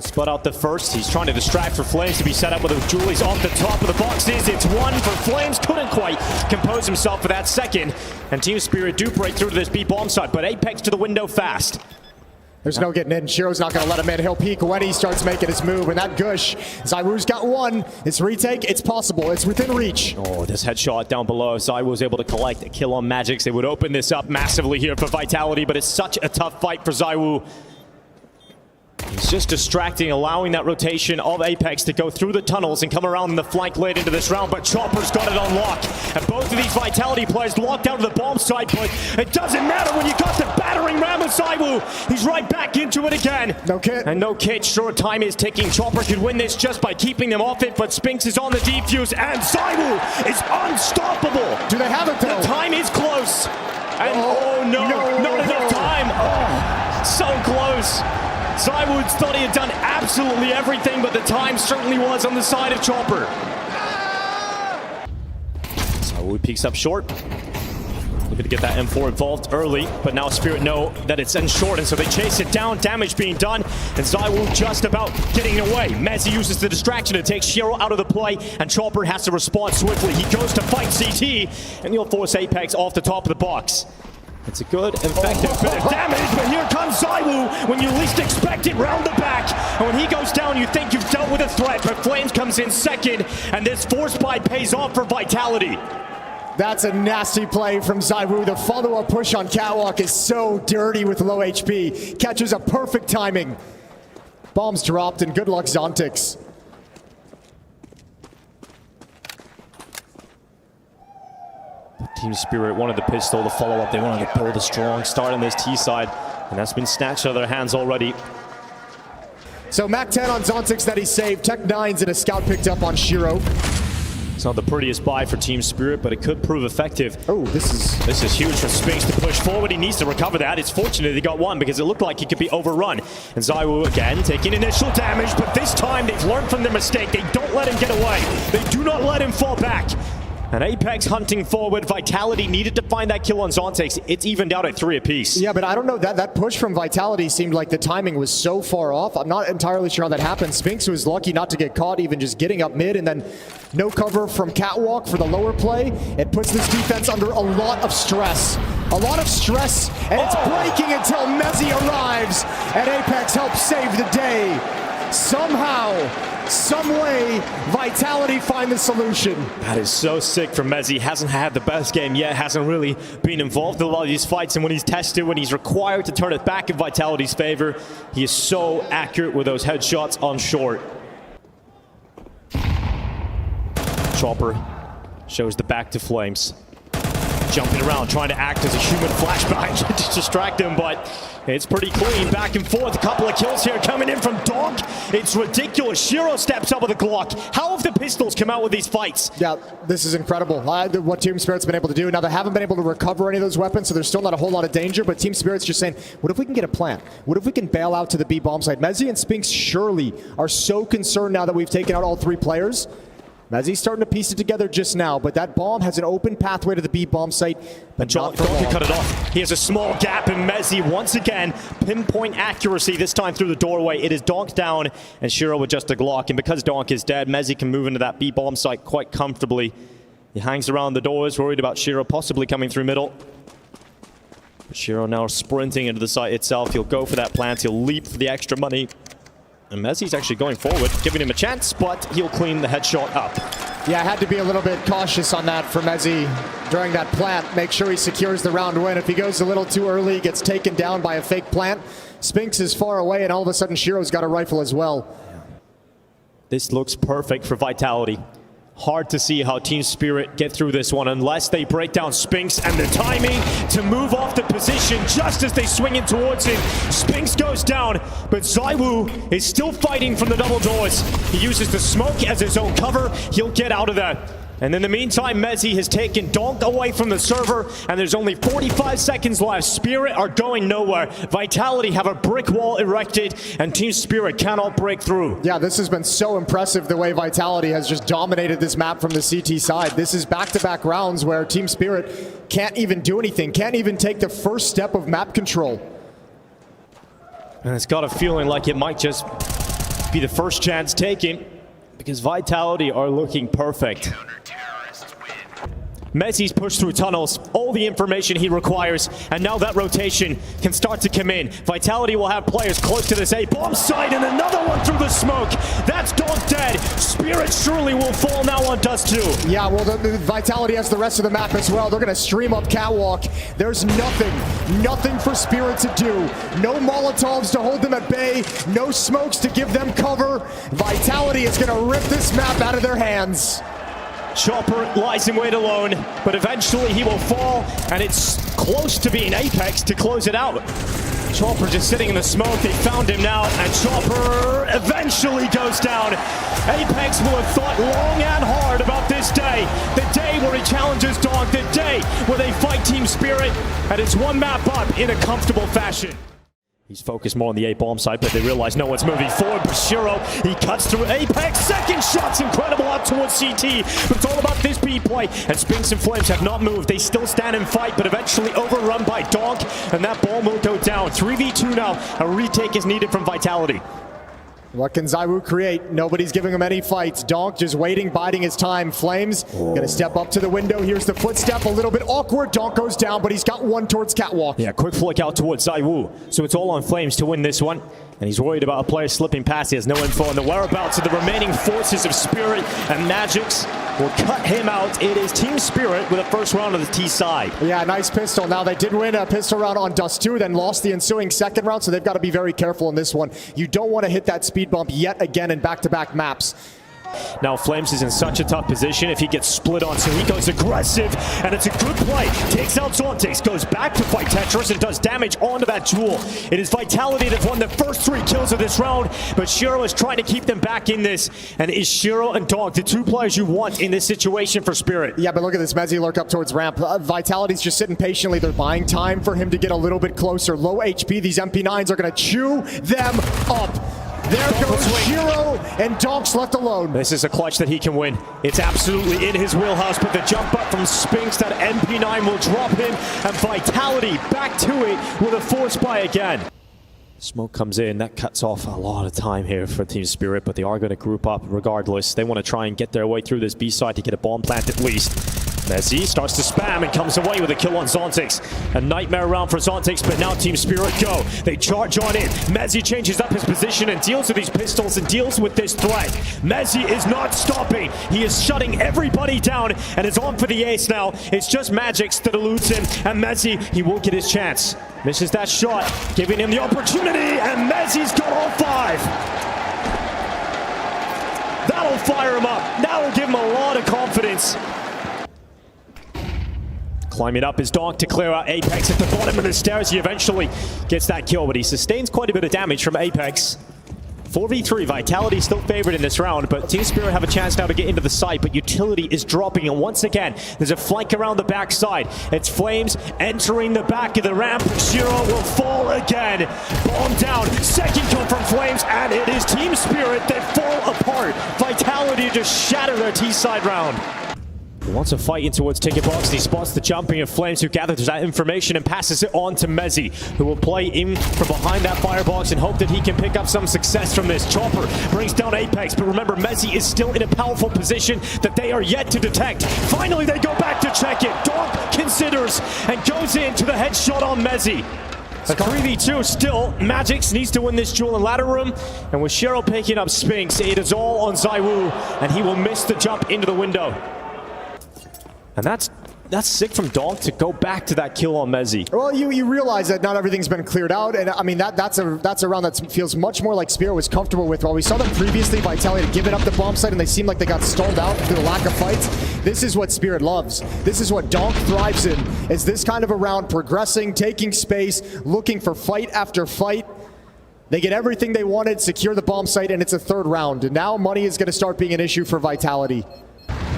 Spot out the first. He's trying to distract for Flames to be set up with the Julie's off the top of the boxes. It's one for Flames. Couldn't quite compose himself for that second. And Team Spirit do break through to this B bomb site, but Apex to the window fast. There's no getting in. Shiro's not going to let him in. He'll peek when he starts making his move. And that gush, ZywOo's got one. It's retake. It's possible. It's within reach. Oh, this headshot down below. ZywOo was able to collect a kill on Magics. They would open this up massively here for Vitality, but it's such a tough fight for ZywOo. He's just distracting, allowing that rotation of Apex to go through the tunnels and come around in the flank late into this round, but Chopper's got it on lock. And both of these Vitality players locked out of the bomb site, but it doesn't matter when you got the battering ram of ZywOo. He's right back into it again. No kit. And no kit. Sure, time is ticking. Chopper could win this just by keeping them off it, but Spinks is on the defuse, and ZywOo is unstoppable. Do they have it, though? The time is close. And no, not enough time. Oh, so close. ZywOo thought he had done absolutely everything, but the time certainly was on the side of Chopper. ZywOo peeks up short. Looking to get that M4 involved early, but now Spirit know that it's in short, and so they chase it down. Damage being done, and ZywOo just about getting away. Mezzi uses the distraction to take Shiro out of the play, and Chopper has to respond swiftly. He goes to fight CT, and he'll force Apex off the top of the box. It's a good, effective bit of damage, but here comes ZywOo when you least expect it, round the back. And when he goes down, you think you've dealt with a threat, but Flames comes in second, and this force buy pays off for Vitality. That's a nasty play from ZywOo. The follow-up push on Catwalk is so dirty with low HP. Catches a perfect timing. Bombs dropped, and good luck, Zontix. Team Spirit wanted the pistol, the follow-up. They wanted to build a strong start on this T side, and that's been snatched out of their hands already. So Mac 10 on Zontix that he saved. Tech 9s and a scout picked up on Shiro. It's not the prettiest buy for Team Spirit, but it could prove effective. Oh, this is huge for Spinks to push forward. He needs to recover that. It's fortunate he got one because it looked like he could be overrun. And ZywOo again taking initial damage, but this time they've learned from their mistake. They don't let him get away. They do not let him fall back. And Apex hunting forward. Vitality needed to find that kill on Zontix. It's evened out at 3 apiece. Yeah, but I don't know. That push from Vitality seemed like the timing was so far off. I'm not entirely sure how that happened. Spinks was lucky not to get caught, even just getting up mid, and then no cover from Catwalk for the lower play. It puts this defense under a lot of stress. A lot of stress, and it's breaking until Mezzi arrives, and Apex helps save the day. Somehow, some way, Vitality find the solution. That is so sick for Mezzi. Hasn't had the best game yet, hasn't really been involved in a lot of these fights, and when he's tested, when he's required to turn it back in Vitality's favor, he is so accurate with those headshots on short. Chopper shows the back to Flames. Jumping around, trying to act as a human flashback to distract him, but it's pretty clean. Back and forth, a couple of kills here coming in from Donk. It's ridiculous. Shiro steps up with a Glock. How have the pistols come out with these fights? Yeah, this is incredible. What Team Spirit's been able to do. Now, they haven't been able to recover any of those weapons, so there's still not a whole lot of danger, but Team Spirit's just saying, what if we can get a plant? What if we can bail out to the B bomb site? Mezzi and Spinks surely are so concerned now that we've taken out all 3 players. Mezzi's starting to piece it together just now, but that bomb has an open pathway to the B bomb site. But Donk can cut it off. He has a small gap, and Mezzi once again, pinpoint accuracy, this time through the doorway. It is Donk down, and Shiro with just a Glock. And because Donk is dead, Mezzi can move into that B bomb site quite comfortably. He hangs around the doors, worried about Shiro possibly coming through middle. But Shiro now sprinting into the site itself. He'll go for that plant. He'll leap for the extra money. And Mezzi's actually going forward, giving him a chance, but he'll clean the headshot up. Yeah, I had to be a little bit cautious on that for Mezzi during that plant. Make sure he secures the round win. If he goes a little too early, he gets taken down by a fake plant. Spinks is far away, and all of a sudden Shiro's got a rifle as well. This looks perfect for Vitality. Hard to see how Team Spirit get through this one unless they break down Spinks, and the timing to move off the position just as they swing in towards him. Spinks goes down, but ZywOo is still fighting from the double doors. He uses the smoke as his own cover. He'll get out of that. And in the meantime, Mezzi has taken Donk away from the server, and there's only 45 seconds left. Spirit are going nowhere. Vitality have a brick wall erected, and Team Spirit cannot break through. Yeah, this has been so impressive the way Vitality has just dominated this map from the CT side. This is back-to-back rounds where Team Spirit can't even do anything, can't even take the first step of map control. And it's got a feeling like it might just be the first chance taken because Vitality are looking perfect. Mezzi's pushed through tunnels, all the information he requires, and now that rotation can start to come in. Vitality will have players close to this A-bomb site, and another one through the smoke. That's Donk dead. Spirit surely will fall now on Dust 2. Yeah, well, the Vitality has the rest of the map as well. They're going to stream up Catwalk. There's nothing for Spirit to do. No Molotovs to hold them at bay. No smokes to give them cover. Vitality is going to rip this map out of their hands. Chopper lies in wait alone, but eventually he will fall, and it's close to being Apex to close it out. Chopper just sitting in the smoke. They found him now, and Chopper eventually goes down. Apex will have thought long and hard about this day. The day where he challenges Donk, the day where they fight Team Spirit, and it's one map up in a comfortable fashion. He's focused more on the A-bomb side, but they realize no one's moving forward. Bashiro, he cuts through Apex. Second shot's incredible out towards CT, but it's all about this B play. And Spinks and Flames have not moved. They still stand and fight, but eventually overrun by Donk, and that bomb will go down. 3v2 now. A retake is needed from Vitality. What can ZywOo create? Nobody's giving him any fights. Donk just waiting, biding his time. Flames gonna step up to the window. Here's the footstep, a little bit awkward. Donk goes down, but he's got one towards Catwalk. Yeah, quick flick out towards ZywOo. So it's all on Flames to win this one. And he's worried about a player slipping past. He has no info on the whereabouts of the remaining forces of Spirit, and Magix will cut him out. It is Team Spirit with a first round on the T side. Yeah, nice pistol. Now they did win a pistol round on Dust 2, then lost the ensuing second round, so they've got to be very careful in this one. You don't want to hit that speed bump yet again in back-to-back maps. Now Flames is in such a tough position if he gets split on, so he goes aggressive, and it's a good play. Takes out Zontex, goes back to fight Tetris, and does damage onto that Jewel. It is Vitality that won the first 3 kills of this round, but Shiro is trying to keep them back in this. And is Shiro and Donk the 2 players you want in this situation for Spirit? Yeah, but look at this Mezzi lurk up towards ramp. Vitality's just sitting patiently. They're buying time for him to get a little bit closer. Low HP, these MP9s are going to chew them up. There goes Shiro, and Donk's left alone. This is a clutch that he can win. It's absolutely in his wheelhouse, but the jump up from Spinks, that MP9 will drop him, and Vitality back to it with a force buy again. Smoke comes in, that cuts off a lot of time here for Team Spirit, but they are going to group up regardless. They want to try and get their way through this B side to get a bomb plant at least. Mezzi starts to spam and comes away with a kill on Zontex. A nightmare round for Zontex, but now Team Spirit go. They charge on in. Mezzi changes up his position and deals with these pistols and deals with this threat. Mezzi is not stopping. He is shutting everybody down and is on for the ace now. It's just Magix that eludes him, and Mezzi, he will get his chance. Misses that shot, giving him the opportunity, and Mezzi's got all 5. That'll fire him up. That'll give him a lot of confidence. Climbing up is Donk to clear out Apex at the bottom of the stairs. He eventually gets that kill, but he sustains quite a bit of damage from Apex. 4v3, Vitality still favored in this round, but Team Spirit have a chance now to get into the site, but Utility is dropping, and once again, there's a flank around the backside. It's Flames entering the back of the ramp. Shiro will fall again. Bomb down, second kill from Flames, and it is Team Spirit that fall apart. Vitality just shatter their T-side round. He wants to fight in towards Ticket Box, and he spots the jumping of Flames, who gathers that information and passes it on to Mezzi, who will play in from behind that firebox and hope that he can pick up some success from this. Chopper brings down Apex, but remember, Mezzi is still in a powerful position that they are yet to detect. Finally, they go back to check it. Donk considers and goes in to the headshot on Mezzi. A 3v2 still. Magix needs to win this duel in ladder room, and with Shiro picking up Spinks, it is all on ZywOo, and he will miss the jump into the window. And that's sick from Donk to go back to that kill on Mezzi. Well, you realize that not everything's been cleared out, and I mean that's a round that feels much more like Spirit was comfortable with. While we saw them previously, Vitality had given up the bomb site, and they seemed like they got stalled out due to the lack of fights. This is what Spirit loves. This is what Donk thrives in. Is this kind of a round, progressing, taking space, looking for fight after fight. They get everything they wanted, secure the bomb site, and it's a 3rd round. And now money is going to start being an issue for Vitality.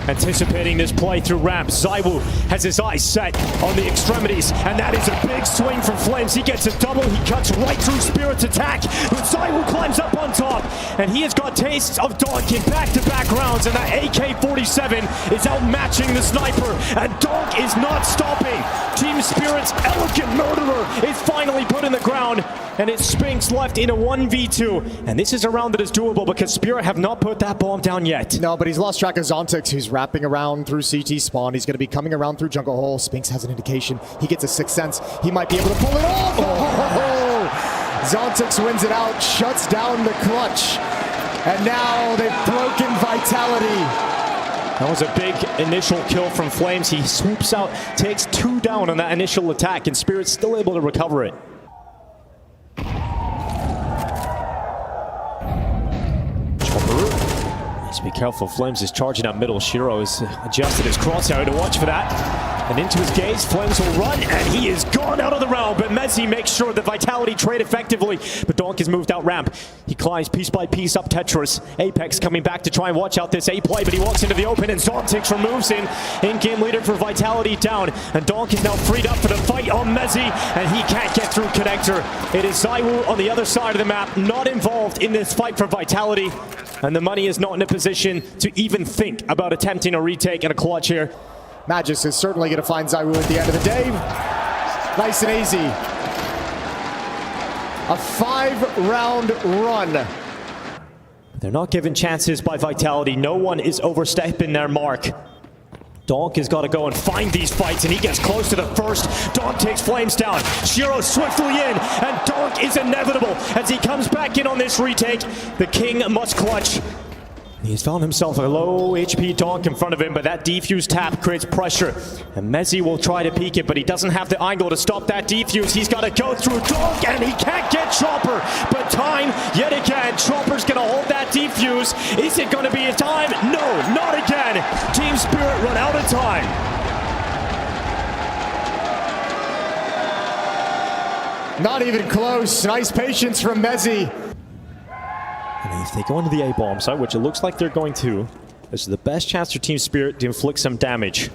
Anticipating this play through ramp, ZywOo has his eyes set on the extremities, and that is a big swing from Flames. He gets a double, he cuts right through Spirit's attack, but ZywOo climbs up on top, and he has got tastes of Donk in back-to-back rounds, and that AK-47 is outmatching the sniper, and Donk is not stopping. Team Spirit's elegant murderer is finally put in the ground, and it's Spinks left in a 1v2. And this is a round that is doable because Spirit have not put that bomb down yet. No, but he's lost track of Zontix, who's wrapping around through CT spawn. He's going to be coming around through jungle hole. Spinks has an indication. He gets a sixth sense. He might be able to pull it off. Oh! Zontix wins it out, shuts down the clutch. And now they've broken Vitality. That was a big initial kill from Flames. He swoops out, takes 2 down on that initial attack, and Spirit's still able to recover it. Needs to be careful. Flames is charging up middle. Shiro has adjusted his crosshair to watch for that. And into his gaze, Flames will run, and he is gone out of the round. But Mezzi makes sure the Vitality trade effectively. But Donk has moved out ramp. He climbs piece by piece up Tetris. Apex coming back to try and watch out this A play, but he walks into the open, and Zontix removes him. In-game leader for Vitality down. And Donk is now freed up for the fight on Mezzi, and he can't get through connector. It is Zywoo on the other side of the map, not involved in this fight for Vitality. And the money is not in a position to even think about attempting a retake and a clutch here. Magis is certainly going to find Zywoo at the end of the day. Nice and easy. A 5-round run. They're not given chances by Vitality. No one is overstepping their mark. Donk has got to go and find these fights, and he gets close to the first. Donk takes Flames down. Shiro swiftly in, and Donk is inevitable as he comes back in on this retake. The King must clutch. He's found himself a low HP Donk in front of him, but that defuse tap creates pressure. And Mezzi will try to peek it, but he doesn't have the angle to stop that defuse. He's got to go through Donk, and he can't get Chopper. But time, yet again, Chopper's going to hold that defuse. Is it going to be a time? No, not again. Team Spirit run out of time. Not even close. Nice patience from Mezzi. And if they go into the A-bomb site, which it looks like they're going to, this is the best chance for Team Spirit to inflict some damage.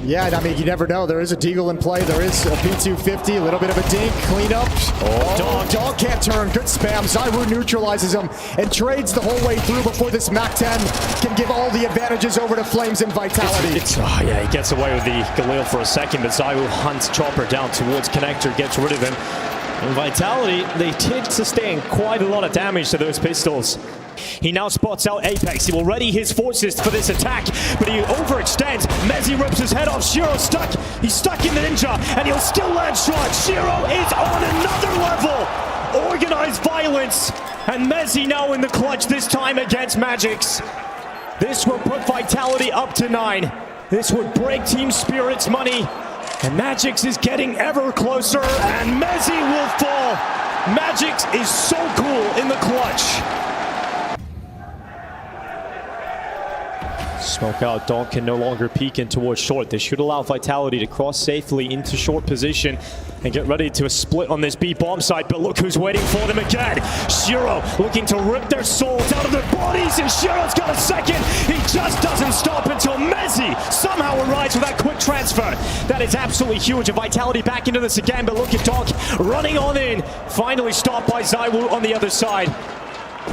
Yeah, I mean, you never know. There is a Deagle in play. There is a P250, a little bit of a dink, cleanup. Oh, Dog can't turn. Good spam. Zywoo neutralizes him and trades the whole way through before this MAC-10 can give all the advantages over to Flames and Vitality. Yeah, he gets away with the Galil for a second, but Zywoo hunts Chopper down towards connector, gets rid of him. And Vitality, they did sustain quite a lot of damage to those pistols. He now spots out Apex. He will ready his forces for this attack, but he overextends. Mezzi rips his head off. Shiro stuck. He's stuck in the ninja, and he'll still land shots. Shiro is on another level. Organized violence, and Mezzi now in the clutch, this time against Magix. This will put Vitality up to 9. This would break Team Spirit's money. And Magix is getting ever closer, and Mezzi will fall. Magix is so cool in the clutch. Smoke out. Donk can no longer peek in towards short. This should allow Vitality to cross safely into short position and get ready to a split on this B bomb side. But look who's waiting for them again. Shiro looking to rip their souls out of their bodies, and Shiro's got a second. He just doesn't stop until Mezzi somehow arrives with that quick transfer. That is absolutely huge. And Vitality back into this again, but look at Donk running on in. Finally stopped by Zywoo on the other side.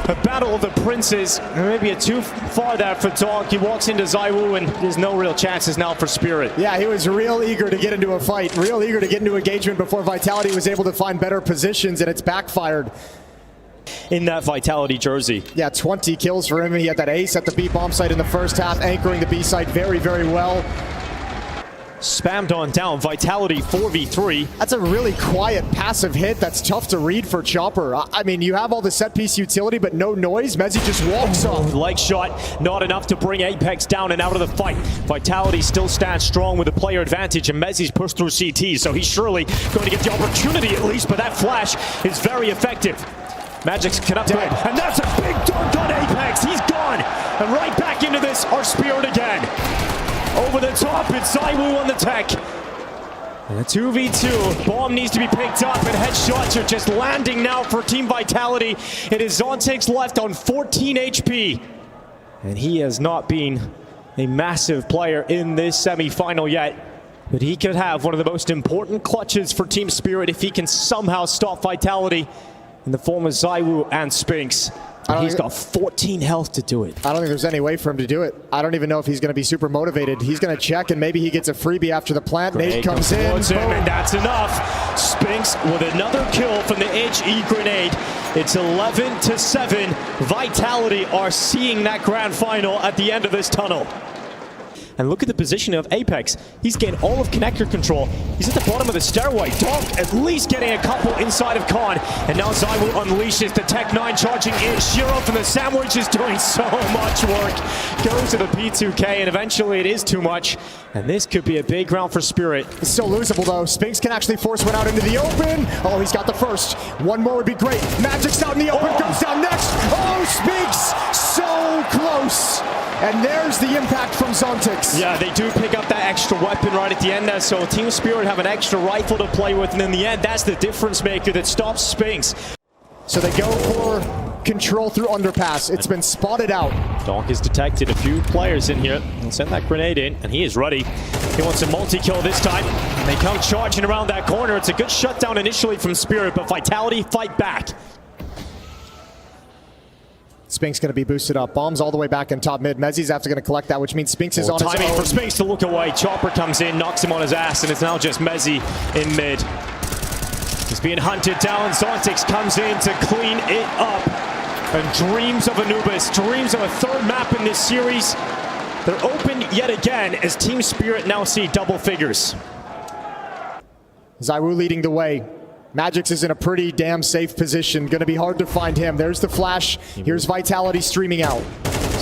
A battle of the princes. Maybe a too far there for Donk. He walks into Zywoo, and there's no real chances now for Spirit. Yeah, he was real eager to get into a fight, real eager to get into engagement before Vitality was able to find better positions, and it's backfired. In that Vitality jersey. Yeah, 20 kills for him. He had that ace at the B bomb site in the first half, anchoring the B site very, very well. Spammed on down. Vitality 4v3. That's a really quiet passive hit that's tough to read for Chopper. I mean, you have all the set piece utility, but no noise. Mezzi just walks off. Leg shot, not enough to bring Apex down and out of the fight. Vitality still stands strong with the player advantage, and Mezzi's pushed through CT, so he's surely going to get the opportunity at least, but that flash is very effective. Magix can upgrade, and that's a big dunk on Apex. He's gone, and right back into this, our Spirit again. Over the top, it's Zywoo on the tech. And a 2v2. Bomb needs to be picked up, and headshots are just landing now for Team Vitality. It is Zontix left on 14 HP. And he has not been a massive player in this semi-final yet. But he could have one of the most important clutches for Team Spirit if he can somehow stop Vitality in the form of Zywoo and Spinks. He's got 14 health to do it. I don't think there's any way for him to do it. I don't even know if he's going to be super motivated. He's going to check, and maybe he gets a freebie after the plant. Nate comes in. Towards him, and that's enough. Spinks with another kill from the Edge E grenade. It's 11-7. Vitality are seeing that grand final at the end of this tunnel. And look at the position of Apex. He's gained all of connector control. He's at the bottom of the stairway. Donk at least getting a couple inside of Khan. And now Zywu unleashes the Tech 9 charging in. Shiro from the sandwich is doing so much work. Goes to the P2K, and eventually it is too much. And this could be a big round for Spirit. It's still losable, though. Spinks can actually force one out into the open. Oh, he's got the first. One more would be great. Magic's out in the open. Goes down next. Oh, Spinks so close. And there's the impact from Zontix. Yeah, they do pick up that extra weapon right at the end there, so Team Spirit have an extra rifle to play with, and in the end, that's the difference maker that stops Spinks. So they go for control through underpass. It's been spotted out. Donk has detected a few players in here. He'll send that grenade in, and he is ready. He wants a multi-kill this time. And they come charging around that corner. It's a good shutdown initially from Spirit, but Vitality fight back. Spinks going to be boosted up. Bombs all the way back in top mid. Mezzi's after going to collect that, which means Spinks is on his own. Timing for Spinks to look away. Chopper comes in, knocks him on his ass, and it's now just Mezzi in mid. He's being hunted down. Zontix comes in to clean it up. And dreams of Anubis, dreams of a third map in this series. They're open yet again as Team Spirit now see double figures. Zywu leading the way. Magix is in a pretty damn safe position. Going to be hard to find him. There's the flash. Here's Vitality streaming out.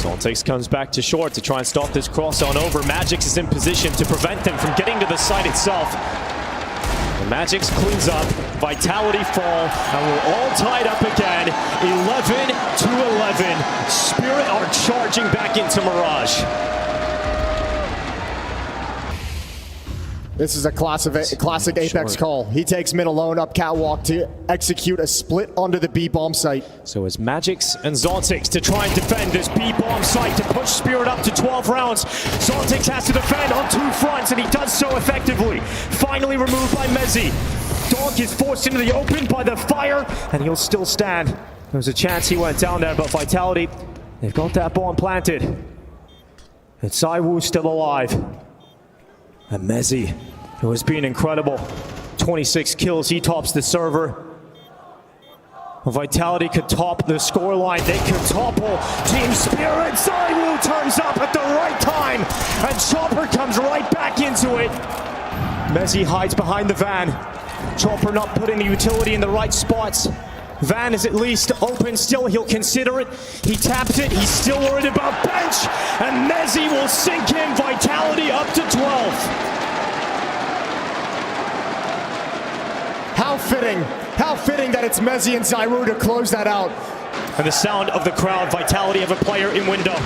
Zontix comes back to short to try and stop this cross on over. Magix is in position to prevent them from getting to the site itself. The Magix cleans up. Vitality fall. And we're all tied up again. 11-11. Spirit are charging back into Mirage. This is a classic Apex call. He takes mid alone up catwalk to execute a split onto the B bomb site. So it's Magix and Zontix to try and defend this B bomb site to push Spirit up to 12 rounds. Zontix has to defend on two fronts, and he does so effectively. Finally removed by Mezzi. Donk is forced into the open by the fire, and he'll still stand. There was a chance he went down there, but Vitality, they've got that bomb planted. And Zywu still alive. And Mezzi, who has been incredible. 26 kills, he tops the server. Vitality could top the scoreline. They could topple Team Spirit. Zywu turns up at the right time, and Chopper comes right back into it. Mezzi hides behind the van. Chopper not putting the utility in the right spots. Van is at least open still. He'll consider it. He taps it. He's still worried about bench. And Mezzi will sink in. Vitality up to 12. How fitting that it's Mezzi and Zywu to close that out. And the sound of the crowd. Vitality of a player in window.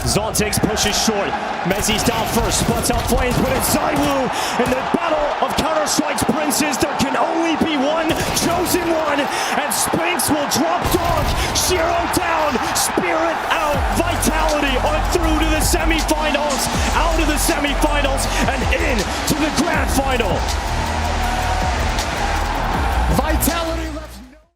Zontix pushes short. Mezzi's down first, spots out flames, but it's Zywu. In the battle of Counter-Strike's princes, there can only be one chosen one, and Spinks will drop Donk. Shiro down, Spirit out, Vitality are through to the semifinals.